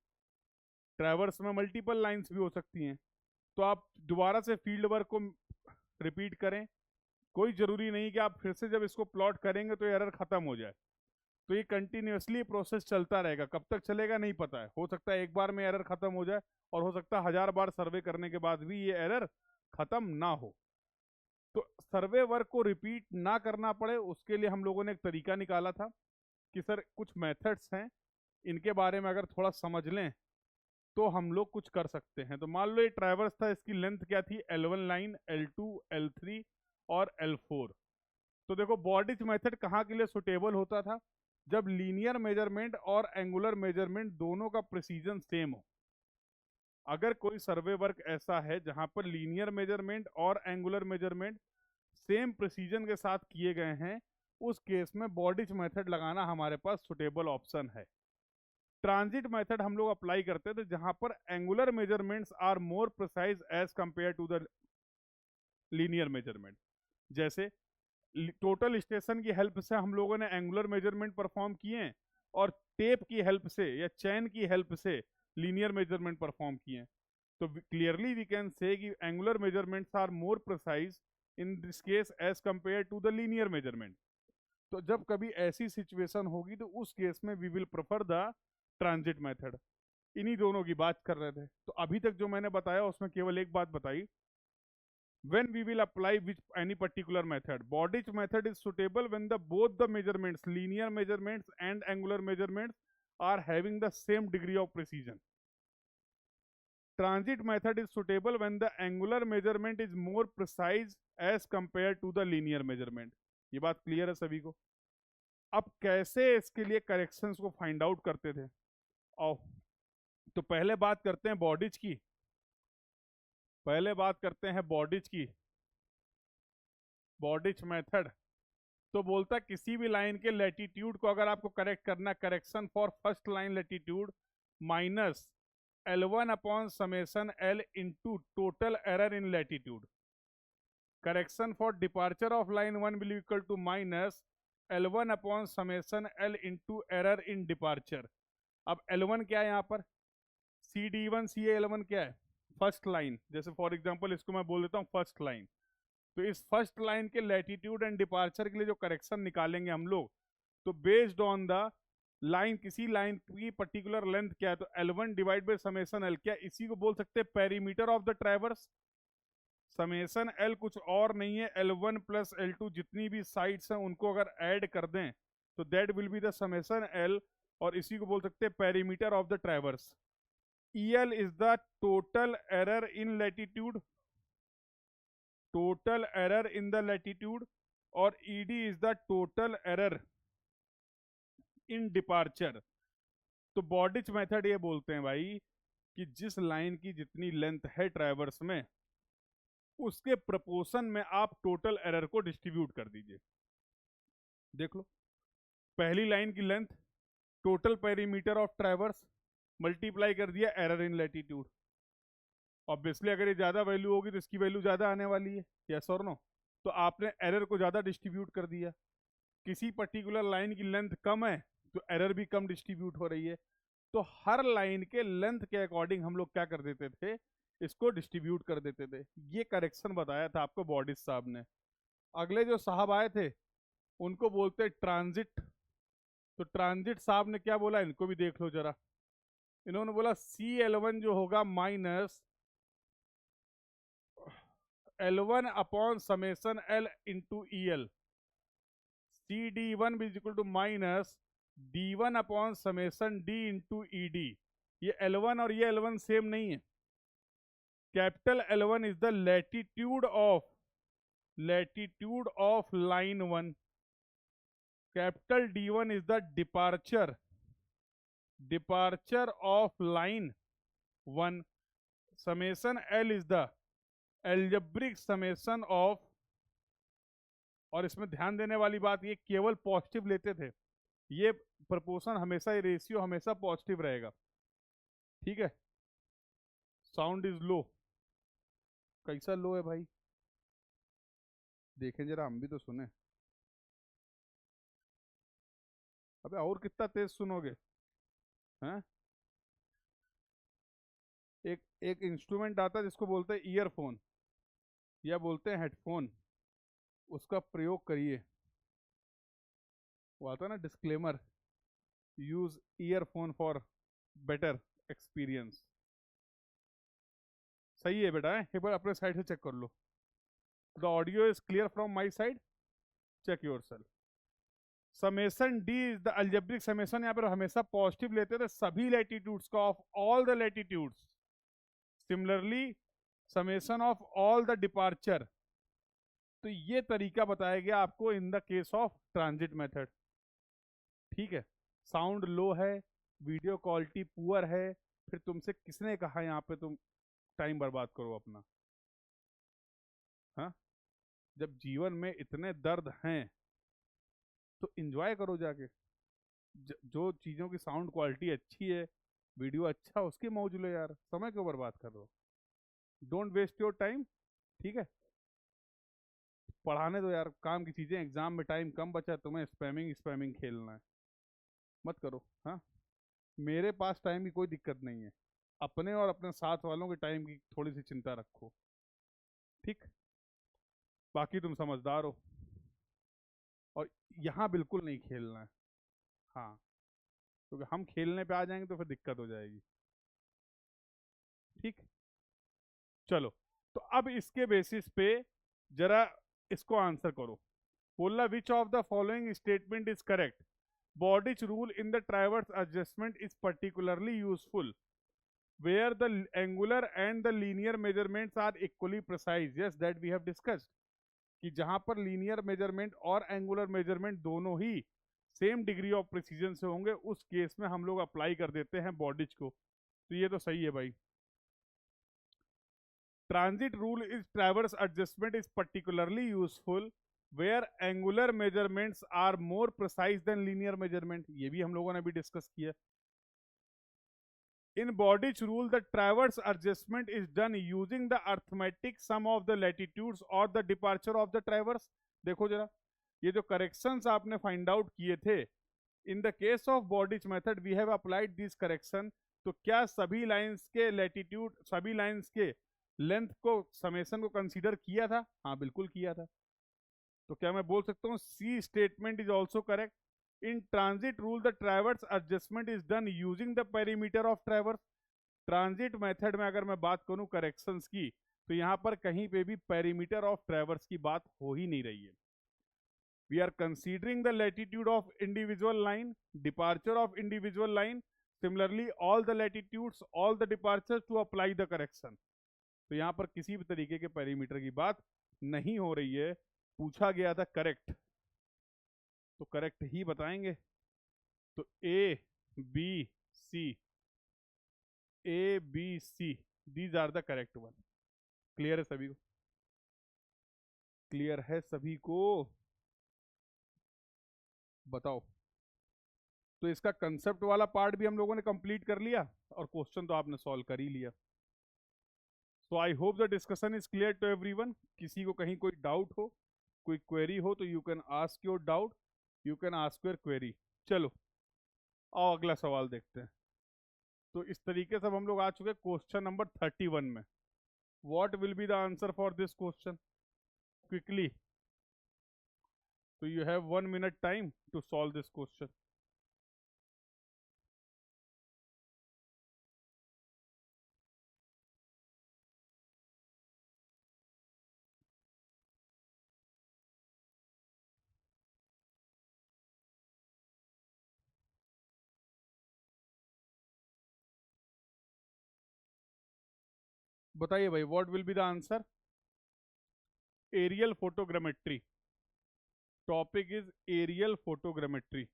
A: ट्रैवर्स में मल्टीपल लाइंस भी हो सकती हैं, तो आप दोबारा से फील्ड वर्क को रिपीट करें। कोई जरूरी नहीं कि आप फिर से जब इसको प्लॉट करेंगे तो एरर खत्म हो जाए। तो ये कंटिन्यूसली प्रोसेस चलता रहेगा, कब तक चलेगा नहीं पता है। हो सकता है एक बार में एरर खत्म हो जाए, और हो सकता है 1000 बार सर्वे करने के बाद भी ये एरर खत्म ना हो। तो सर्वे वर्क को रिपीट ना करना पड़े, उसके लिए हम लोगों ने एक तरीका निकाला था कि सर कुछ मेथड्स हैं, इनके बारे में अगर थोड़ा समझ लें तो हम लोग कुछ कर सकते हैं। तो मान लो ये ट्रैवर्स था, इसकी लेंथ क्या थी? L1 लाइन, L2, L3 और L4। तो देखो बॉडीज मेथड कहाँ के लिए सुटेबल होता था? जब लीनियर मेजरमेंट और एंगुलर मेजरमेंट दोनों का प्रिसीजन सेम हो। अगर कोई सर्वे वर्क ऐसा है जहां पर लीनियर मेजरमेंट और एंगुलर मेजरमेंट सेम प्रिसीजन के साथ किए गए हैं, उस केस में बॉडीज मेथड लगाना हमारे पास सुटेबल ऑप्शन है। ट्रांजिट मेथड हम लोग अप्लाई करते थे जहां पर angular measurements are more precise as compare to the linear measurement. जैसे टोटल स्टेशन की हेल्प से हम लोगों ने एंगुलर मेजरमेंट परफॉर्म किए, और टेप की हेल्प से या चैन की हेल्प से लीनियर मेजरमेंट परफॉर्म किए। तो क्लियरली वी कैन से कि angular measurements are more precise in this case as compare to the linear measurement. तो जब कभी ऐसी सिचुएशन होगी तो उस केस में we will prefer the transit method. इन्हीं दोनों की बात कर रहे थे। तो अभी तक जो मैंने बताया उसमें केवल एक बात बताई when we will apply which any particular method. Bordich method is suitable when the both the measurements, linear measurements and angular measurements, are having the same degree of precision. Transit method is suitable when the angular measurement is more precise as compared to the linear measurement. ये बात clear है सभी को? अब कैसे इसके लिए corrections को फाइंड आउट करते थे? आओ तो पहले बात करते हैं बॉडीज की। बॉडीज मेथड तो बोलता है किसी भी लाइन के लैटिट्यूड को अगर आपको करेक्ट करना, correction for first line latitude minus L1 upon summation L into total error in latitude. Correction for departure of line 1 will equal to minus L1 upon summation L into error in departure. अब L1 क्या है यहाँ पर? CD1 CA L1 क्या है? First line. जैसे for example इसको मैं बोल देता हूँ फर्स्ट लाइन। तो इस फर्स्ट लाइन के लैटिट्यूड एंड डिपार्चर के लिए जो करेक्शन निकालेंगे हम लोग, तो बेस्ड ऑन द लाइन, किसी लाइन की पर्टिकुलर लेंथ क्या है, तो L1 divide by summation L क्या, इसी को बोल सकते हैं perimeter of the traverse. Summation L कुछ और नहीं है, L1 प्लस L2 जितनी भी साइड्स हैं उनको अगर ऐड कर दें तो that will be the summation L, और इसी को बोल सकते हैं perimeter of the traverse. EL is the total error in latitude, total error in the latitude, और ED is the total error in departure. तो बॉडिच मेथड ये बोलते हैं भाई कि जिस लाइन की जितनी लेंथ है ट्रैवर्स में, उसके प्रपोर्शन में आप टोटल एरर को डिस्ट्रीब्यूट कर दीजिए। देख लो, पहली लाइन की length total perimeter of traverse multiply कर दिया एरर इन लैटिट्यूड। ऑब्वियसली अगर ये ज्यादा वैल्यू होगी तो इसकी वैल्यू ज्यादा आने वाली है, यस और नो? तो आपने एरर को ज्यादा डिस्ट्रीब्यूट कर दिया। किसी पर्टिकुलर लाइन की लेंथ कम है तो एरर भी कम डिस्ट्रीब्यूट हो रही है। तो हर लाइन के लेंथ के अकॉर्डिंग हम लोग क्या कर देते थे, इसको डिस्ट्रीब्यूट कर देते थे। ये करेक्शन बताया था आपको बॉडिस साहब ने। अगले जो साहब आए थे उनको बोलते ट्रांजिट। तो ट्रांजिट साहब ने क्या बोला, इनको भी देख लो जरा। इन्होंने बोला CL1 जो होगा minus L1 upon summation L into EL। CD1 is equal to minus D1 upon summation D into ED। ये L1 और ये L1 सेम नहीं है। Capital L1 is the latitude of line 1। Capital D1 is the departure of line 1। Summation L is the algebraic summation of, और इसमें ध्यान देने वाली बात ये केवल पॉजिटिव लेते थे, ये प्रपोर्शन हमेशा, ये रेशियो हमेशा पॉजिटिव रहेगा। ठीक है? Sound is low. कैसा लो है भाई? देखें जरा, हम भी तो सुने। अबे और कितना तेज सुनोगे? हैं? एक इंस्ट्रूमेंट आता है जिसको बोलते हैं ईयरफोन या बोलते हैं हेडफोन, उसका प्रयोग करिए। वो आता है ना disclaimer, use earphone for better experience. सही है बेटा, एक बार अपने साइड से चेक कर लो। The audio is clear from my side, check yourself. Summation D is the algebraic summation, यहाँ पर हमेशा पॉजिटिव लेते थे सभी लैटिट्यूड्स का, of all the latitudes. Similarly summation of all the departure. तो ये तरीका बताया गया आपको in the case of transit method. ठीक है? साउंड लो है, वीडियो क्वालिटी पुअर है, फिर तुमसे किसने कहा यहाँ पे तुम टाइम बर्बाद करो अपना? हाँ, जब जीवन में इतने दर्द हैं तो एंजॉय करो जाके। जो चीज़ों की साउंड क्वालिटी अच्छी है, वीडियो अच्छा, उसकी मौज लो यार, समय क्यों बर्बाद कर रहे हो? Don't waste your time. ठीक है? पढ़ाने दो यार, काम की चीज़ें। एग्जाम में टाइम कम बचा है, तुम्हें स्पैमिंग खेलना है, मत करो। हाँ, मेरे पास टाइम की कोई दिक्कत नहीं है, अपने और अपने साथ वालों के टाइम की थोड़ी सी चिंता रखो। ठीक? बाकी तुम समझदार हो, और यहाँ बिल्कुल नहीं खेलना है। हाँ, क्योंकि हम खेलने पे आ जाएंगे तो फिर दिक्कत हो जाएगी। ठीक? चलो। तो अब इसके बेसिस पे जरा इसको आंसर करो। बोलना विच of the following statement is correct. Bordich rule in the traverse adjustment is particularly useful where the angular and the linear measurements are equally precise. Yes, that we have discussed. कि जहां पर linear measurement और angular measurement दोनों ही same degree of precision से होंगे, उस case में हम लोग अप्लाई कर देते हैं बॉडिज को। तो ये तो सही है भाई। Transit rule is traverse adjustment is particularly useful where angular measurements are more precise than linear measurement, ये भी हम लोगों ने भी डिस्कस किया। In Bordich rule, the traverse adjustment is done using the arithmetic sum of the latitudes or the departure of the traverse। देखो जरा, ये जो corrections आपने find out किए थे, in the case of Bordich method we have applied this correction। तो क्या सभी लाइंस के latitude, सभी लाइंस के लेंथ को, समेशन को कंसीडर किया था? हाँ बिल्कुल किया था। तो क्या मैं बोल सकता हूँ C statement is also correct. In transit rule the traverse adjustment is done using the perimeter of traverse. Transit method में अगर मैं बात करूं करेक्शंस की, तो यहां पर कहीं पे भी पेरीमीटर ऑफ ट्रैवर्स की बात हो ही नहीं रही है। We are considering the latitude of individual line, departure of individual line, similarly all the latitudes, all the departure to apply the correction. तो यहां पर किसी भी तरीके के पेरीमीटर की बात नहीं हो रही है। पूछा गया था करेक्ट, तो करेक्ट ही बताएंगे। तो A B C, A B C, these are the correct one. Clear है सभी को? क्लियर है सभी को? बताओ। तो इसका कंसेप्ट वाला पार्ट भी हम लोगों ने कंप्लीट कर लिया और क्वेश्चन तो आपने सॉल्व कर ही लिया। So I hope the discussion is clear to everyone. किसी को कहीं कोई डाउट हो, कोई क्वेरी हो, तो you can ask your doubt, you can ask your query. चलो आओ अगला सवाल देखते हैं। तो इस तरीके से हम लोग आ चुके क्वेश्चन नंबर 31 में। What will be the answer for this question? Quickly, तो you have 1 minute time to solve this question. बताइए भाई, what will be the answer? Aerial photogrammetry. Topic is aerial photogrammetry.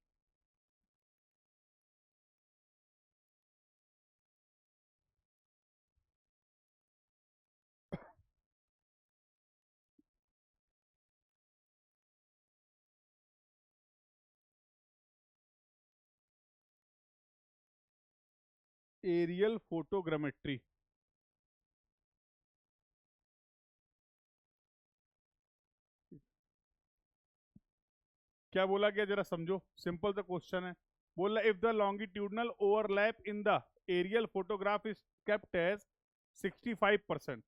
A: Aerial photogrammetry. क्या बोला गया जरा समझो, simple सा question है। बोला if the longitudinal overlap in the aerial photograph is kept as 65%।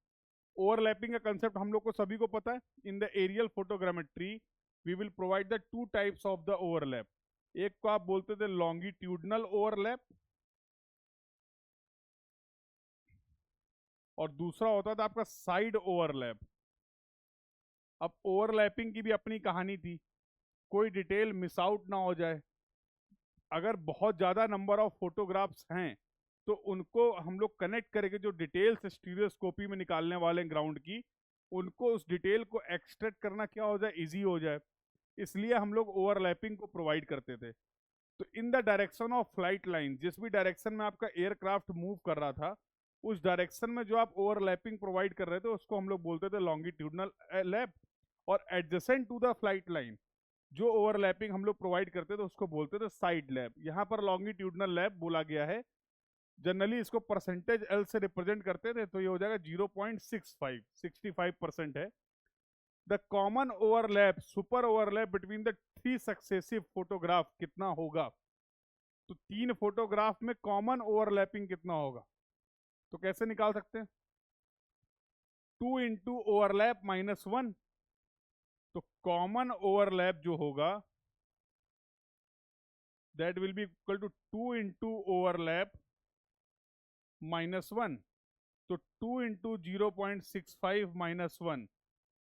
A: Overlapping का कंसेप्ट हम लोग को सभी को पता है। In the aerial photogrammetry we will provide the two types of the overlap. एक को आप बोलते थे लॉन्गिट्यूडनल ओवरलैप, और दूसरा होता था आपका साइड ओवरलैप। अब ओवरलैपिंग की भी अपनी कहानी थी, कोई डिटेल मिस आउट ना हो जाए। अगर बहुत ज़्यादा नंबर ऑफ फोटोग्राफ्स हैं तो उनको हम लोग कनेक्ट करके जो डिटेल्स स्टीरियोस्कोपी में निकालने वाले ग्राउंड की, उनको उस डिटेल को एक्सट्रैक्ट करना क्या हो जाए, इजी हो जाए। इसलिए हम लोग ओवरलैपिंग को प्रोवाइड करते थे। तो in the direction of flight line, जिस भी डायरेक्शन में आपका एयरक्राफ्ट मूव कर रहा था, उस डायरेक्शन में जो आप ओवरलैपिंग प्रोवाइड कर रहे थे उसको हम लोग बोलते थे लॉन्गिट्यूडनल लैप। और adjacent to the flight line जो ओवरलैपिंग हम लोग प्रोवाइड करते थे उसको बोलते थे साइड लैब। यहाँ पर लॉन्गिट्यूडनल लैब बोला गया है। जनरली इसको परसेंटेज एल से रिप्रेजेंट करते थे, तो ये हो जाएगा 0.65, 65% है। The common overlap, super overlap between the three successive photograph कितना होगा? तो 3 फोटोग्राफ में कॉमन ओवरलैपिंग कितना होगा? तो कैसे निकाल सकते हैं? 2 इंटू ओवरलैप -1। तो कॉमन ओवरलैप जो होगा that will be equal to 2 into overlap -1। तो 2 इंटू 0.65 माइनस 1,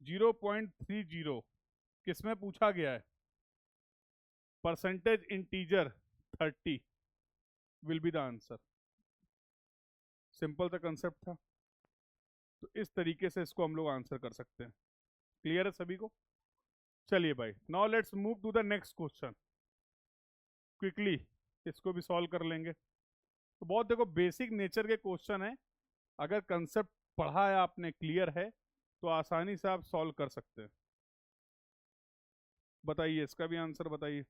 A: 0.30 किसमें पूछा गया है? Percentage integer 30 will be the answer. Simple सा कंसेप्ट था। तो इस तरीके से इसको हम लोग आंसर कर सकते हैं। क्लियर है सभी को? चलिए भाई, now let's move to the next question. Quickly इसको भी सॉल्व कर लेंगे। तो बहुत देखो बेसिक नेचर के क्वेश्चन है, अगर कंसेप्ट पढ़ा है आपने, क्लियर है, तो आसानी से आप सॉल्व कर सकते हैं। बताइए, इसका भी आंसर बताइए।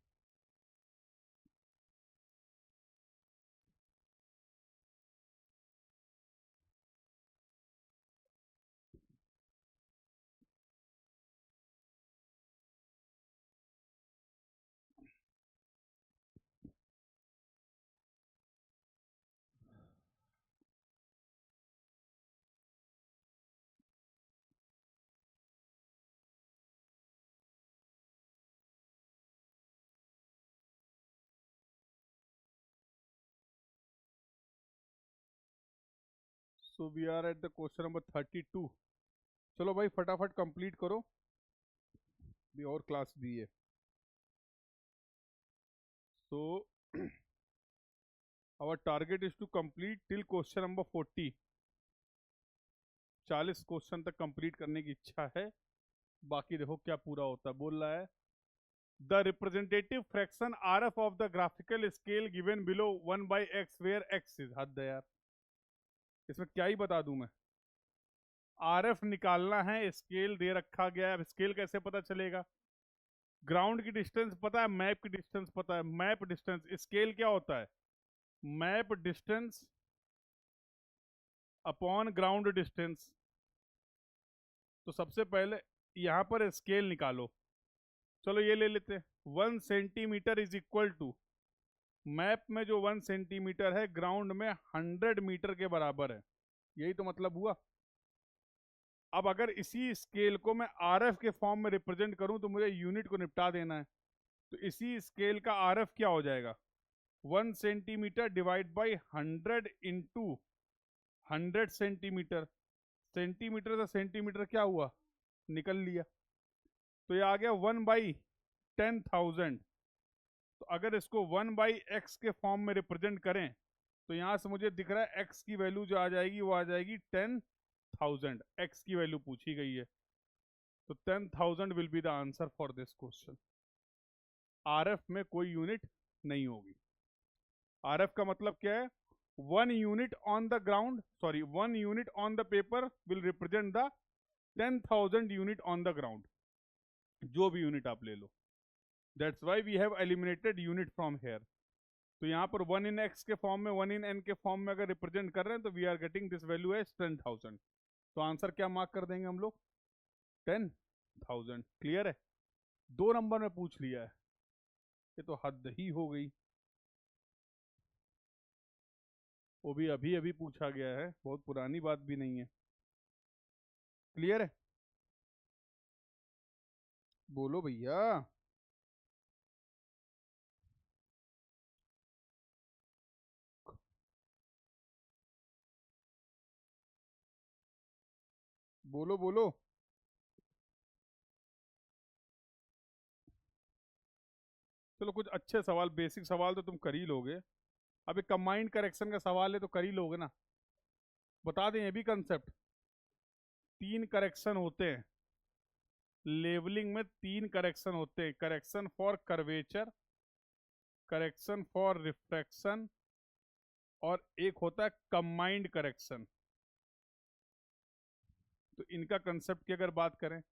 A: So we are at the question number 32। चलो भाई फटाफट कंप्लीट करो, भी और क्लास भी है। So our target is to complete till question number 40। 40 question तक कंप्लीट करने की इच्छा है, बाकी देखो क्या पूरा होता है। बोल रहा है the representative fraction R F of the graphical scale given below 1/x where x is. हद है यार, इसमें क्या ही बता दूं मैं। आर एफ निकालना है, स्केल दे रखा गया है। अब स्केल कैसे पता चलेगा? ग्राउंड की डिस्टेंस पता है, मैप की डिस्टेंस पता है। मैप डिस्टेंस, स्केल क्या होता है? Map distance upon ground distance. तो सबसे पहले यहां पर स्केल निकालो। चलो ये ले लेते हैं, 1 centimetre is equal to, map में जो 1 सेंटीमीटर है ग्राउंड में 100 मीटर के बराबर है। यही तो मतलब हुआ। अब अगर इसी स्केल को मैं आरएफ के फॉर्म में रिप्रेजेंट करूं तो मुझे यूनिट को निपटा देना है। तो इसी स्केल का आरएफ क्या हो जाएगा? 1 centimetre divide by 100 into 100 centimetre. Centimetre से सेंटीमीटर क्या हुआ? निकल लिया। तो ये आ गया 1/10,000। तो अगर इसको 1/x के फॉर्म में रिप्रेजेंट करें तो यहां से मुझे दिख रहा है x की वैल्यू जो आ जाएगी वो आ जाएगी 10,000। x की वैल्यू पूछी गई है, तो 10,000 will be the answer for this question. RF में कोई यूनिट नहीं होगी। आरएफ का मतलब क्या है? 1 unit on the ground, sorry 1 unit on the paper will represent the 10,000 unit on the ground. जो भी यूनिट आप ले लो, that's why we have eliminated unit from here. तो यहाँ पर 1 इन x के फॉर्म में, 1 इन n के फॉर्म में अगर रिप्रेजेंट कर रहे हैं तो we are getting this value as 10,000। तो आंसर क्या मार्क कर देंगे हम लोग? 10,000। क्लियर है? 2 नंबर में पूछ लिया है, ये तो हद ही हो गई। वो भी अभी अभी पूछा गया है, बहुत पुरानी बात भी नहीं है। क्लियर है? बोलो भैया। बोलो बोलो। चलो कुछ अच्छे सवाल, बेसिक सवाल तो तुम कर ही लोगे। अभी कंबाइंड करेक्शन का सवाल है तो कर ही लोगे ना। बता दें ये भी कंसेप्ट, 3 करेक्शन होते हैं लेवलिंग में। 3 करेक्शन होते हैं, correction for curvature, correction for refraction, और एक होता है कंबाइंड करेक्शन। तो इनका कंसेप्ट की अगर बात करें,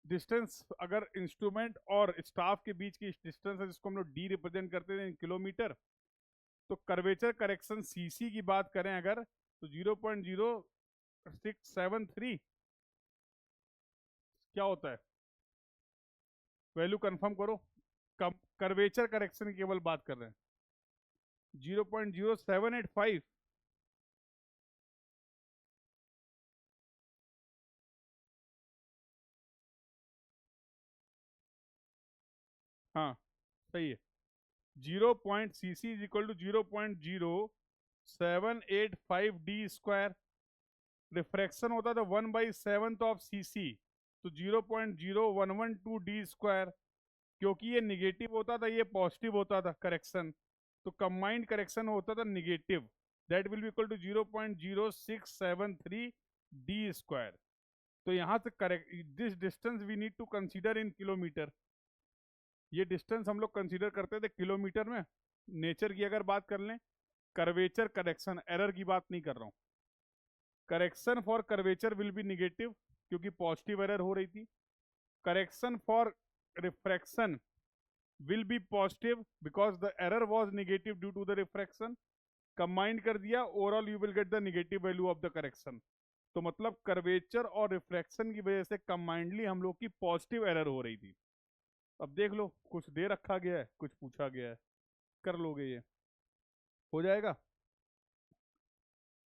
A: डिस्टेंस अगर इंस्ट्रूमेंट और स्टाफ के बीच की डिस्टेंस है जिसको हम लोग डी रिप्रेजेंट करते हैं किलोमीटर, तो कर्वेचर करेक्शन सीसी की बात करें अगर, तो 0.0673 क्या होता है? वैल्यू कंफर्म करो। कर्वेचर करेक्शन की केवल बात कर रहे हैं, 0.0785। हाँ सही है। 0 C C is equal to 0.0785 D square. Refraction होता था 1/7 ऑफ सीसी, तो 0.0112 d²। क्योंकि ये निगेटिव होता था, ये पॉजिटिव होता था करेक्शन, तो कंबाइंड करेक्शन होता था negative, that will be equal to 0.0673 d²। तो यहाँ से correct this distance we need to consider in kilometre. ये डिस्टेंस हम लोग कंसीडर करते थे किलोमीटर में। नेचर की अगर बात कर लें, कर्वेचर करेक्शन, एरर की बात नहीं कर रहा हूँ। Correction for curvature will be negative क्योंकि पॉजिटिव एरर हो रही थी। Correction for refraction will be positive because the error was negative due to the refraction। Combined कर दिया, overall you will get the negative value of the correction. तो मतलब curvature और refraction की वजह से कंबाइंडली हम लोग की पॉजिटिव एरर हो रही थी। अब देख लो, कुछ दे रखा गया है, कुछ पूछा गया है, कर लोगे ये हो जाएगा।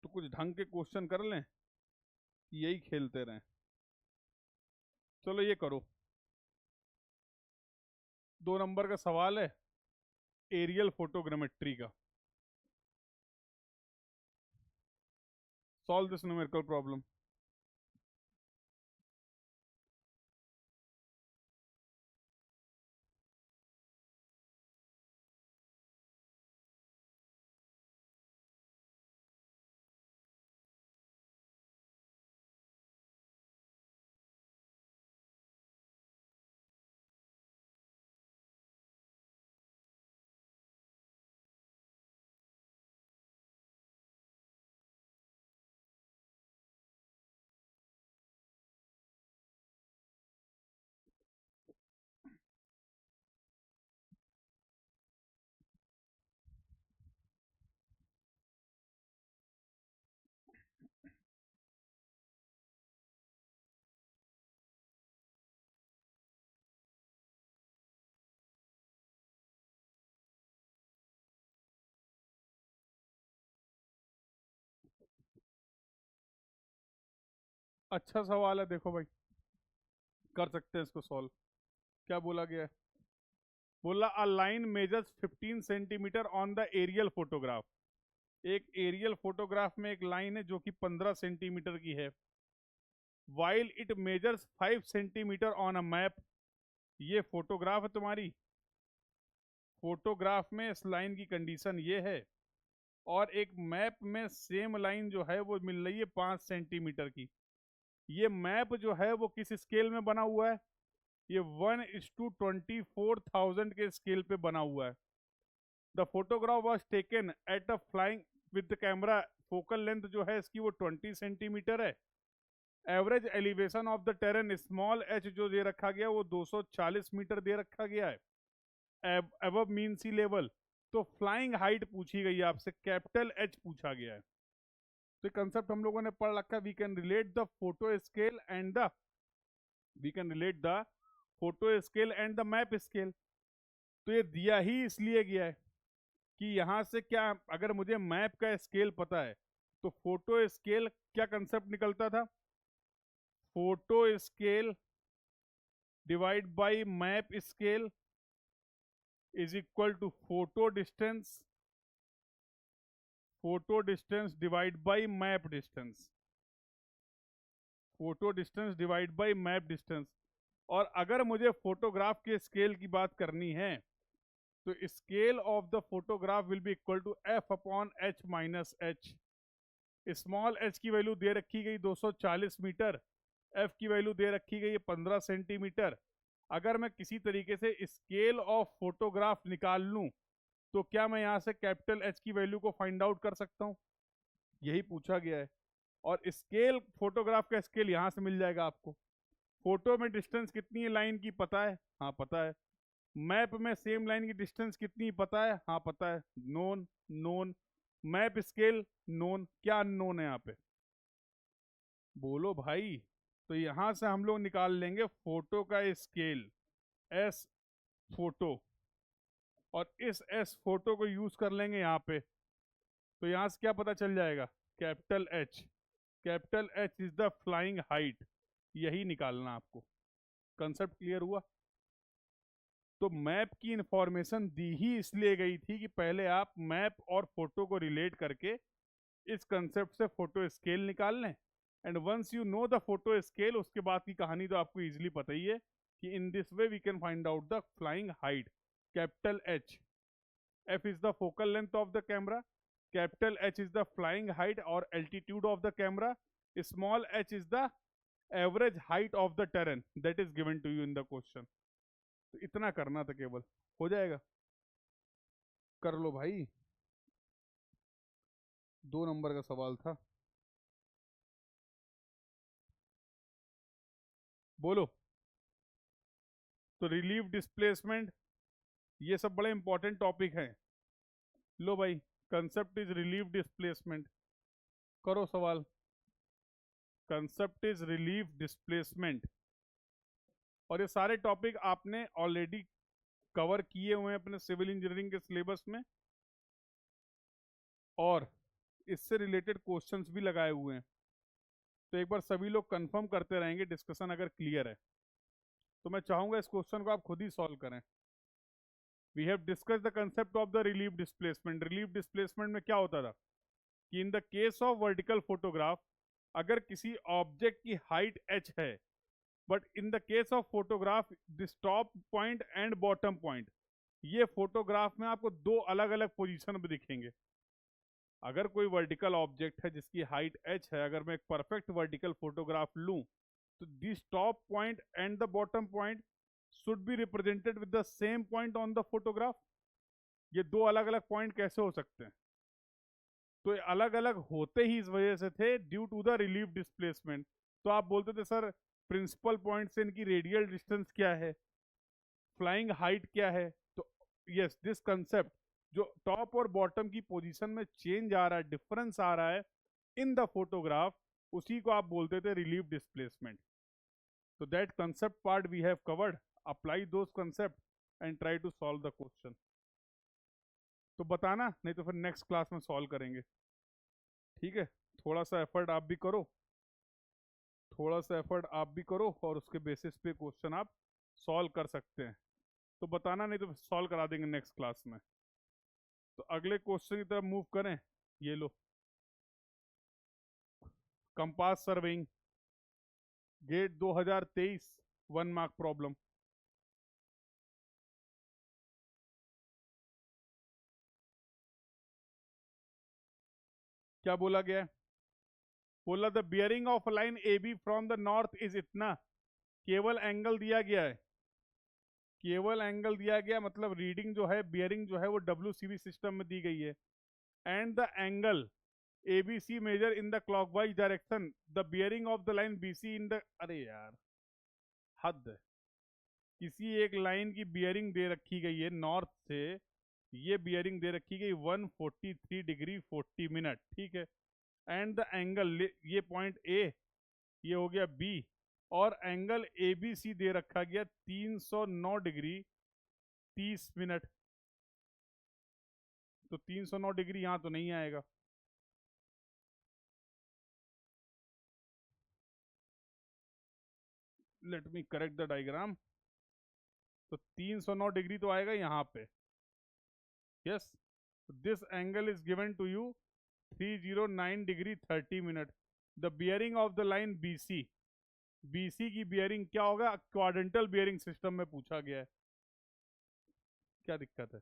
A: तो कुछ ढंग के क्वेश्चन कर लें, यही खेलते रहें। चलो ये करो, 2 नंबर का सवाल है एरियल फोटोग्रामेट्री का। Solve this numerical problem. अच्छा सवाल है, देखो भाई, कर सकते हैं इसको सॉल्व। क्या बोला गया है? बोला a line measures 15 centimetre on the aerial photograph. एक एरियल फोटोग्राफ में एक लाइन है जो कि 15 सेंटीमीटर की है। While it measures 5 centimetre on a map. ये फोटोग्राफ है तुम्हारी, फोटोग्राफ में इस लाइन की कंडीशन ये है, और एक मैप में सेम लाइन जो है वो मिल रही है 5 सेंटीमीटर की। ये मैप जो है वो किस स्केल में बना हुआ है? ये 1:24,000 के स्केल पे बना हुआ है। The photograph was taken at a flying with the camera. Focal length जो है इसकी वो 20 सेंटीमीटर है। Average elevation of the terrain small H जो दे रखा गया वो 240 मीटर दे रखा गया है अबव मीन सी लेवल। तो फ्लाइंग हाइट पूछी गई है आपसे, कैपिटल एच पूछा गया है। तो कंसेप्ट हम लोगों ने पढ़ रखा है, we can relate the photo scale and the map scale. तो ये दिया ही इसलिए गया है कि यहाँ से क्या, अगर मुझे मैप का स्केल पता है तो फोटो स्केल क्या कंसेप्ट निकलता था? Photo scale divide by map scale is equal to photo distance divide by map distance. Photo distance divide by map distance. और अगर मुझे फोटोग्राफ के स्केल की बात करनी है तो scale of the photograph will be equal to F upon H minus H. Small H की वैल्यू दे रखी गई 240 मीटर, एफ की वैल्यू दे रखी गई है 15 सेंटीमीटर। अगर मैं किसी तरीके से स्केल ऑफ फोटोग्राफ निकाल लूं तो क्या मैं यहाँ से कैपिटल एच की वैल्यू को फाइंड आउट कर सकता हूँ? यही पूछा गया है। और स्केल, फोटोग्राफ का स्केल यहाँ से मिल जाएगा आपको। फोटो में डिस्टेंस कितनी है लाइन की पता है? हाँ पता है। मैप में सेम लाइन की डिस्टेंस कितनी पता है? हाँ पता है। Known known, map scale known. क्या अननोन है यहाँ पे? बोलो भाई। तो यहां से हम लोग निकाल लेंगे फोटो का स्केल, एस फोटो, और इस एस फोटो को यूज कर लेंगे यहाँ पे। तो यहाँ से क्या पता चल जाएगा? Capital H. Capital H is the flying height. यही निकालना आपको। कंसेप्ट क्लियर हुआ? तो मैप की इंफॉर्मेशन दी ही इसलिए गई थी कि पहले आप मैप और फोटो को रिलेट करके इस कंसेप्ट से फोटो स्केल निकाल लें, and once you know the photo scale, उसके बाद की कहानी तो आपको इजीली पता ही है कि in this way we can find out the flying height. Capital H, f is the focal length of the camera, capital H is the flying height और altitude of the camera, small h is the average height of the terrain that is given to you in the question. तो इतना करना था केवल, हो जाएगा. कर लो भाई, 2 नंबर का सवाल था. बोलो. तो रिलीव डिस्प्लेसमेंट, ये सब बड़े इंपॉर्टेंट टॉपिक हैं. लो भाई, कंसेप्ट इज रिलीव डिस्प्लेसमेंट. करो सवाल. Concept is relieve displacement. और ये सारे टॉपिक आपने ऑलरेडी कवर किए हुए हैं अपने सिविल इंजीनियरिंग के सिलेबस में, और इससे रिलेटेड क्वेश्चंस भी लगाए हुए हैं. तो एक बार सभी लोग कंफर्म करते रहेंगे डिस्कशन अगर क्लियर है. तो मैं चाहूंगा इस क्वेश्चन को आप खुद ही सॉल्व करें. We have discuss the concept of the relief displacement. Relief displacement में क्या होता था कि in the case of vertical photograph, अगर किसी ऑब्जेक्ट की हाइट h है, but in the case of photograph this top point and bottom point, ये फोटोग्राफ में आपको 2 अलग अलग पोजीशन में दिखेंगे. अगर कोई वर्टिकल ऑब्जेक्ट है जिसकी हाइट h है, अगर मैं एक परफेक्ट वर्टिकल फोटोग्राफ लूं, तो this top point and the bottom point should be represented with the same point on the photograph. ये 2 अलग अलग पॉइंट कैसे हो सकते हैं? तो ये अलग अलग होते ही इस वजह से थे, due to the relief displacement. तो आप बोलते थे सर प्रिंसिपल पॉइंट से इनकी रेडियल डिस्टेंस क्या है, फ्लाइंग हाइट क्या है. तो यस, दिस कंसेप्ट जो टॉप और बॉटम की पोजीशन में चेंज आ रहा है, डिफरेंस आ रहा है इन द फोटोग्राफ, उसी को आप बोलते थे रिलीव डिस्प्लेसमेंट. तो that concept part we have covered. Apply those concept and try to solve the question. तो बताना, नहीं तो फिर नेक्स्ट क्लास में सॉल्व करेंगे. ठीक है, थोड़ा सा एफर्ट आप भी करो, थोड़ा सा एफर्ट आप भी करो, और उसके बेसिस पे क्वेश्चन आप सॉल्व कर सकते हैं. तो बताना, नहीं तो सॉल्व करा देंगे नेक्स्ट क्लास में. तो अगले क्वेश्चन की तरफ मूव करें. ये लो, compass surveying, GATE 2023, 1 mark problem. क्या बोला गया है? बोला the bearing of line A B from the north is इतना. केवल एंगल दिया गया है, केवल एंगल दिया गया, मतलब रीडिंग जो है, बियरिंग जो है वो WCB सिस्टम में दी गई है. And the angle ABC measure in the clockwise direction, the bearing of the line BC in the, अरे यार हद है. किसी एक लाइन की बियरिंग दे रखी गई है नॉर्थ से, ये बियरिंग दे रखी गई 143 डिग्री 40 मिनट, ठीक है. एंड द एंगल, ये पॉइंट A, ये हो गया B, और एंगल ABC दे रखा गया 309 डिग्री 30 मिनट. तो 309 डिग्री यहां तो नहीं आएगा. Let me correct the diagram. तो 309 डिग्री तो आएगा यहाँ पे. Yes, this angle is given to you 309 degree 30 minute. The bearing of the line BC की बियरिंग क्या होगा? क्वाड्रेंटल बियरिंग सिस्टम में पूछा गया है. क्या दिक्कत है?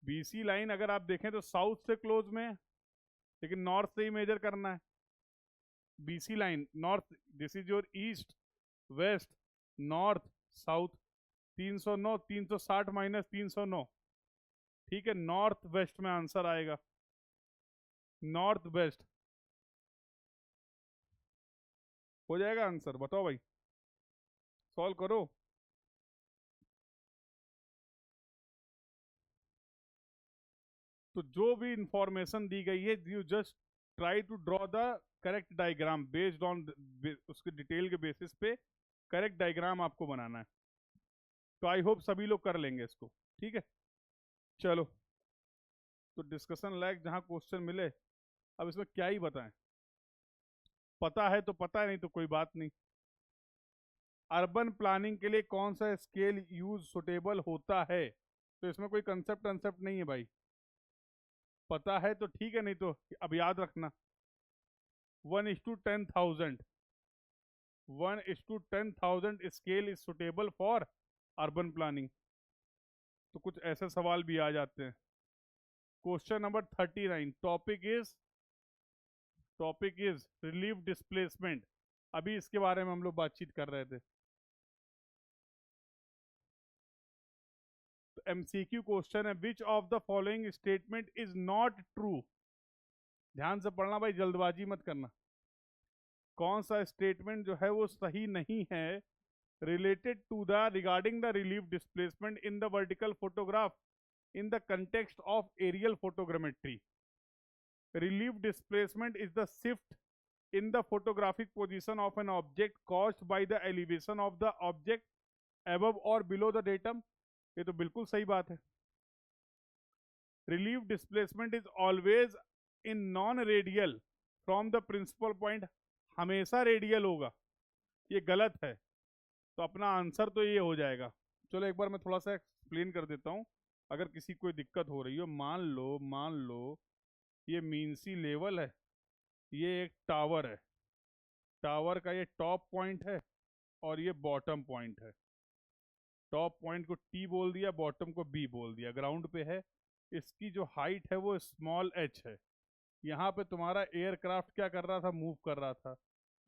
A: BC लाइन अगर आप देखें तो साउथ से क्लोज में है, लेकिन नॉर्थ से ही मेजर करना है. BC line north, this is your east, west, north, south. 309, 360 minus 309, ठीक है. नॉर्थ वेस्ट में आंसर आएगा, नॉर्थ वेस्ट. हो जाएगा आंसर? बताओ भाई, सॉल्व करो. तो जो भी इंफॉर्मेशन दी गई है, you just try to draw the correct diagram based on, उसके डिटेल के बेसिस पे करेक्ट डायग्राम आपको बनाना है. तो आई होप सभी लोग कर लेंगे इसको. ठीक है, चलो. तो डिस्कशन लायक जहां क्वेश्चन मिले, अब इसमें क्या ही बताएं. पता है तो पता है, नहीं तो कोई बात नहीं. अर्बन प्लानिंग के लिए कौन सा स्केल यूज सुटेबल होता है? तो इसमें कोई कंसेप्ट कंसेप्ट नहीं है भाई. पता है तो ठीक है, नहीं तो अब याद रखना. 1:10,000, 1:10,000 scale is suitable for urban planning. तो कुछ ऐसे सवाल भी आ जाते हैं। Question number 39, topic is relief displacement. अभी इसके बारे में हम लोग बातचीत कर रहे थे। तो एमसीक्यू क्वेश्चन है, विच of the following statement is not true. ध्यान से पढ़ना भाई, जल्दबाजी मत करना। कौन सा स्टेटमेंट जो है वो सही नहीं है related to the regarding the relief displacement in the vertical photograph in the context of aerial photogrammetry? Relief displacement is the shift in the photographic position of an object caused by the elevation of the object above or below the datum. ये तो बिल्कुल सही बात है। Relief displacement is always in non-radial from the principal point, हमेशा radial होगा, ये गलत है। तो अपना आंसर तो ये हो जाएगा। चलो एक बार मैं थोड़ा सा एक्सप्लेन कर देता हूँ, अगर किसी कोई दिक्कत हो रही हो। मान लो ये मीन सी लेवल है, ये एक टावर है, टावर का ये टॉप पॉइंट है और ये बॉटम पॉइंट है। टॉप पॉइंट को टी बोल दिया, बॉटम को बी बोल दिया, ग्राउंड पे है। इसकी जो हाइट है वो स्मॉल एच है। यहाँ पे तुम्हारा एयरक्राफ्ट क्या कर रहा था, मूव कर रहा था।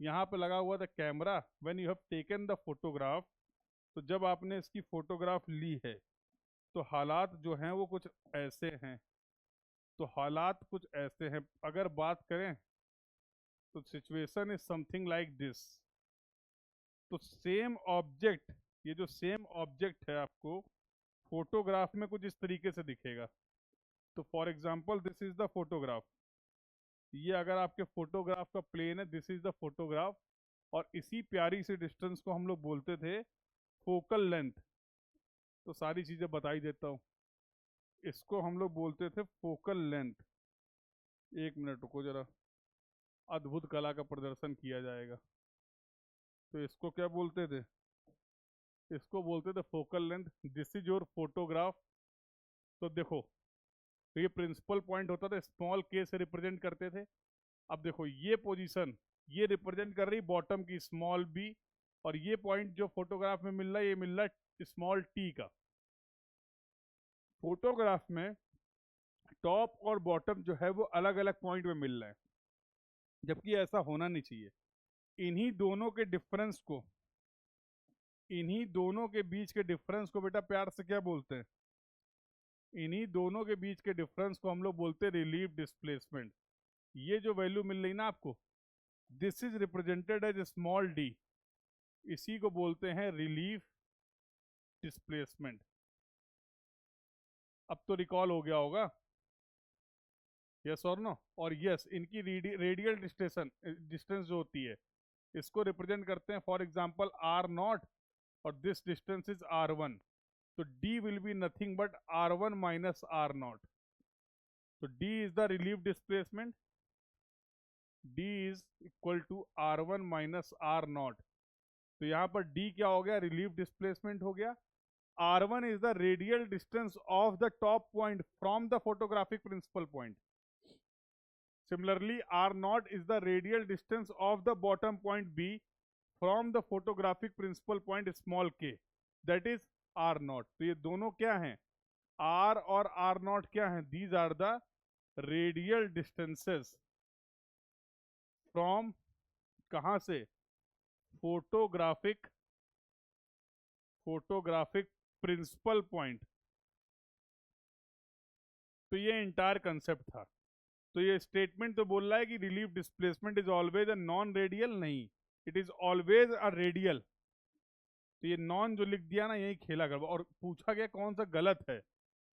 A: यहाँ पे लगा हुआ था camera. When you have taken the photograph, तो जब आपने इसकी फोटोग्राफ ली है तो हालात जो हैं वो कुछ ऐसे हैं। अगर बात करें तो situation is something like this. तो सेम ऑब्जेक्ट, ये जो सेम ऑब्जेक्ट है आपको फोटोग्राफ में कुछ इस तरीके से दिखेगा। तो for example this is the photograph, ये अगर आपके फोटोग्राफ का प्लेन है, दिस इज द फोटोग्राफ। और इसी प्यारी सी डिस्टेंस को हम लोग बोलते थे फोकल लेंथ। तो सारी चीज़ें बता ही देता हूँ। इसको हम लोग बोलते थे फोकल लेंथ। एक मिनट रुको जरा, अद्भुत कला का प्रदर्शन किया जाएगा। तो इसको क्या बोलते थे, इसको बोलते थे focal length. This is your photograph. तो देखो, तो ये प्रिंसिपल पॉइंट होता था, स्मॉल के से रिप्रेजेंट करते थे। अब देखो ये पोजीशन, ये रिप्रेजेंट कर रही बॉटम की स्मॉल बी, और ये पॉइंट जो फोटोग्राफ में मिल रहा है, ये मिल रहा है स्मॉल टी का। फोटोग्राफ में टॉप और बॉटम जो है वो अलग अलग पॉइंट में मिल रहा है, जबकि ऐसा होना नहीं चाहिए। इन्हीं दोनों के डिफरेंस को, इन्हीं दोनों के बीच के डिफरेंस को बेटा प्यार से क्या बोलते हैं, इन्हीं दोनों के बीच के डिफरेंस को हम लोग बोलते हैं रिलीफ डिस्प्लेसमेंट। ये जो वैल्यू मिल रही ना आपको, this is represented as small D, इसी को बोलते हैं रिलीफ डिस्प्लेसमेंट। अब तो रिकॉल हो गया होगा, यस और नो। और यस, इनकी रेडियल डिस्टेंस जो होती है, इसको रिप्रेजेंट करते हैं फॉर एग्जांपल R0, और दिस डिस्टेंस इज R1। तो D will be nothing but R1 minus R0। तो D is the relief displacement, D is equal to R1 minus R0। तो यहाँ पर D क्या हो गया, रिलीफ डिस्प्लेसमेंट हो गया। R1 is the radial distance of the top point from the photographic principal point. Similarly, R0 is the radial distance of the bottom point B from the photographic principal point small k, that is R0। तो ये दोनों क्या हैं, R और R0 क्या हैं, these are the radial distances from, कहाँ से, फोटोग्राफिक प्रिंसिपल पॉइंट। तो ये इंटायर कंसेप्ट था। तो ये स्टेटमेंट तो बोल रहा है कि relief displacement is always a non radial, नहीं, it is always a radial. तो ये नॉन जो लिख दिया ना, यही खेला गड़बड़। और पूछा गया कौन सा गलत है,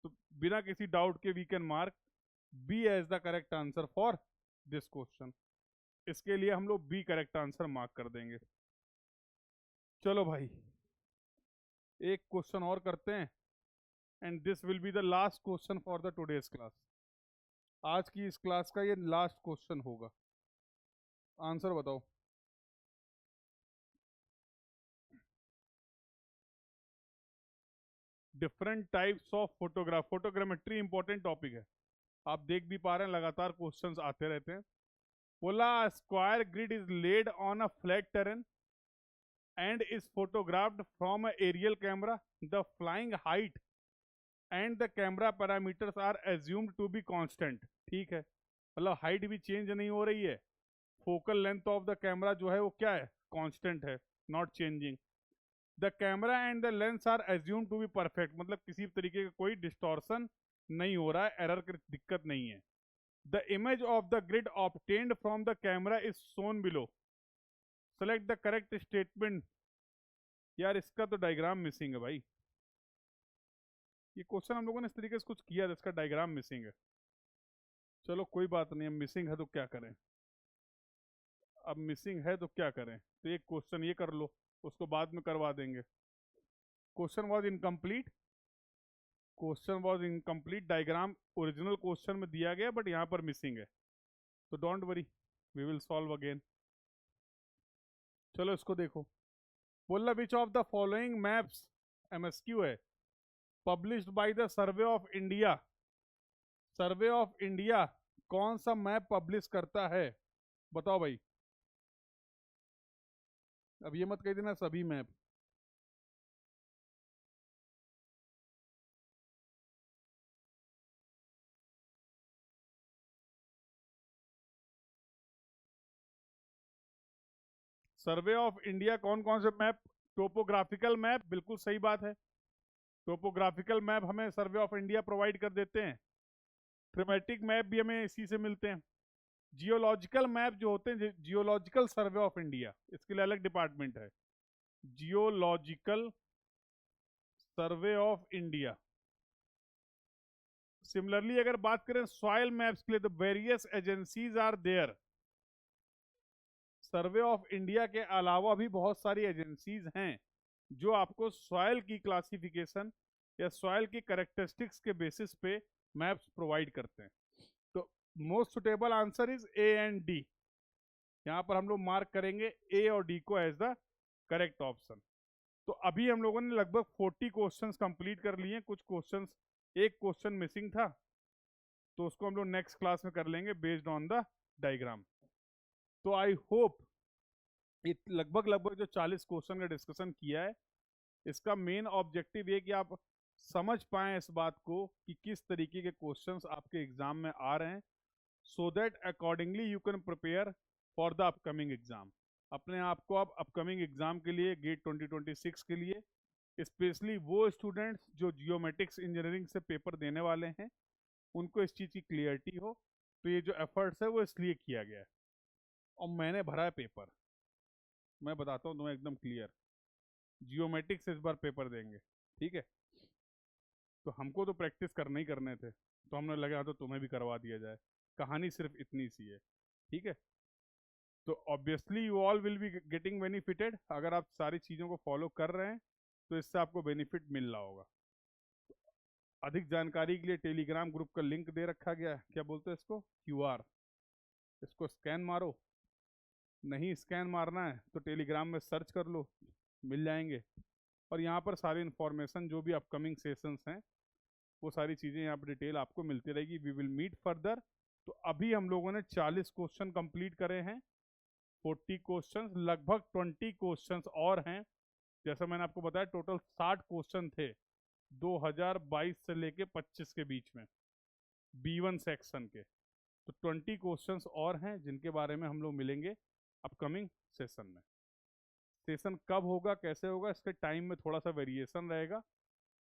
A: तो बिना किसी डाउट के we can mark B as the correct answer for this question. इसके लिए हम लोग बी करेक्ट आंसर मार्क कर देंगे। चलो भाई, एक क्वेश्चन और करते हैं, and this will be the last question for the today's class. आज की इस क्लास का ये लास्ट क्वेश्चन होगा। आंसर बताओ। Different types of photogrammetry important topic है, आप देख भी पा रहे हैं, लगातार क्वेश्चंस आते रहते हैं। बोला square grid is laid on a flat terrain and is photographed from a aerial camera. The flying height and the camera parameters are assumed to be constant. ठीक है, मतलब हाइट भी चेंज नहीं हो रही है, focal length of the camera जो है वो क्या है, कांस्टेंट है, not changing. The camera and the lens are assume to be perfect, मतलब किसी तरीके का कोई डिस्टॉर्शन नहीं हो रहा है, एरर की दिक्कत नहीं है. The image of the grid obtained from the camera is shown below. Select the correct statement. यार इसका तो डायग्राम मिसिंग है भाई, ये क्वेश्चन हम लोगों ने इस तरीके से कुछ किया था, इसका डायग्राम मिसिंग है. चलो कोई बात नहीं, अब मिसिंग है तो क्या करें, अब मिसिंग है तो क्या करें, तो एक क्वेश्चन ये कर लो, उसको बाद में करवा देंगे. Question was incomplete, question was incomplete, diagram original question में दिया गया बट यहाँ पर मिसिंग है, तो don't worry, we will solve again. चलो इसको देखो. बोला which of the following maps, MSQ है, published by the survey of India. Survey of India कौन सा मैप पब्लिश करता है, बताओ भाई. अब ये मत कह देना सभी मैप. सर्वे ऑफ इंडिया कौन कौन से मैप, टोपोग्राफिकल मैप, बिल्कुल सही बात है, टोपोग्राफिकल मैप हमें सर्वे ऑफ इंडिया प्रोवाइड कर देते हैं. थीमेटिक मैप भी हमें इसी से मिलते हैं. जियोलॉजिकल मैप जो होते हैं, जियोलॉजिकल सर्वे ऑफ इंडिया, इसके लिए अलग डिपार्टमेंट है, geological survey of India. Similarly अगर बात करें सॉइल मैप्स के लिए, तो various agencies are there. Survey of India के अलावा भी बहुत सारी एजेंसीज हैं जो आपको सॉइल की क्लासिफिकेशन या सॉइल की कैरेक्टरिस्टिक्स के बेसिस पे मैप्स प्रोवाइड करते हैं. तो most suitable answer is a and D. यहाँ पर हम लोग मार्क करेंगे ए और डी को एज द करेक्ट ऑप्शन. तो अभी हम लोगों ने लगभग 40 क्वेश्चंस कंप्लीट कर लिए. कुछ क्वेश्चंस, एक क्वेश्चन मिसिंग था, तो उसको हम लोग नेक्स्ट क्लास में कर लेंगे बेस्ड ऑन द डायग्राम. तो आई होप लगभग लगभग जो 40 क्वेश्चन का डिस्कशन किया है, इसका मेन ऑब्जेक्टिव ये कि आप समझ पाएं इस बात को कि किस तरीके के क्वेश्चंस आपके एग्जाम में आ रहे हैं, so that accordingly you can prepare for the upcoming exam. अपने आप को आप अपकमिंग एग्जाम के लिए, गेट 2026 के लिए, स्पेशली वो स्टूडेंट्स जो जियोमेट्रिक्स इंजीनियरिंग से पेपर देने वाले हैं, उनको इस चीज़ की क्लियरिटी हो. तो ये जो एफर्ट्स है वो इसलिए किया गया है, और मैंने भरा है पेपर. मैं बताता हूँ तुम्हें एकदम क्लियर, जियोमेट्रिक्स इस बार पेपर देंगे, ठीक है. तो हमको तो प्रैक्टिस करने ही करने थे, तो हमने लगा तो तुम्हें भी करवा दिया जाए. कहानी सिर्फ इतनी सी है, ठीक है. तो obviously you all will be getting benefited. अगर आप सारी चीज़ों को फॉलो कर रहे हैं तो इससे आपको बेनिफिट मिल रहा होगा. अधिक जानकारी के लिए टेलीग्राम ग्रुप का लिंक दे रखा गया है, क्या बोलते हैं इसको, क्यूआर. इसको स्कैन मारो, नहीं स्कैन मारना है तो टेलीग्राम में सर्च कर लो, मिल जाएंगे. और यहाँ पर सारी इन्फॉर्मेशन जो भी अपकमिंग सेशंस हैं वो सारी चीज़ें यहाँ पर डिटेल आपको मिलती रहेगी. We will meet further. तो अभी हम लोगों ने 40 क्वेश्चन कंप्लीट करे हैं, 40 क्वेश्चंस, लगभग 20 क्वेश्चंस और हैं. जैसा मैंने आपको बताया टोटल 60 क्वेश्चन थे 2022 से लेके 25 के बीच में B1 सेक्शन के. तो 20 क्वेश्चंस और हैं जिनके बारे में हम लोग मिलेंगे अपकमिंग सेशन में. सेशन कब होगा, कैसे होगा, इसके टाइम में थोड़ा सा वेरिएशन रहेगा,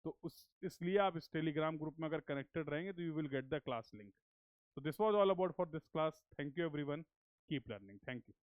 A: तो उस इसलिए आप इस टेलीग्राम ग्रुप में अगर कनेक्टेड रहेंगे तो you will get the class link. So this was all about for this class. Thank you everyone. Keep learning. Thank you.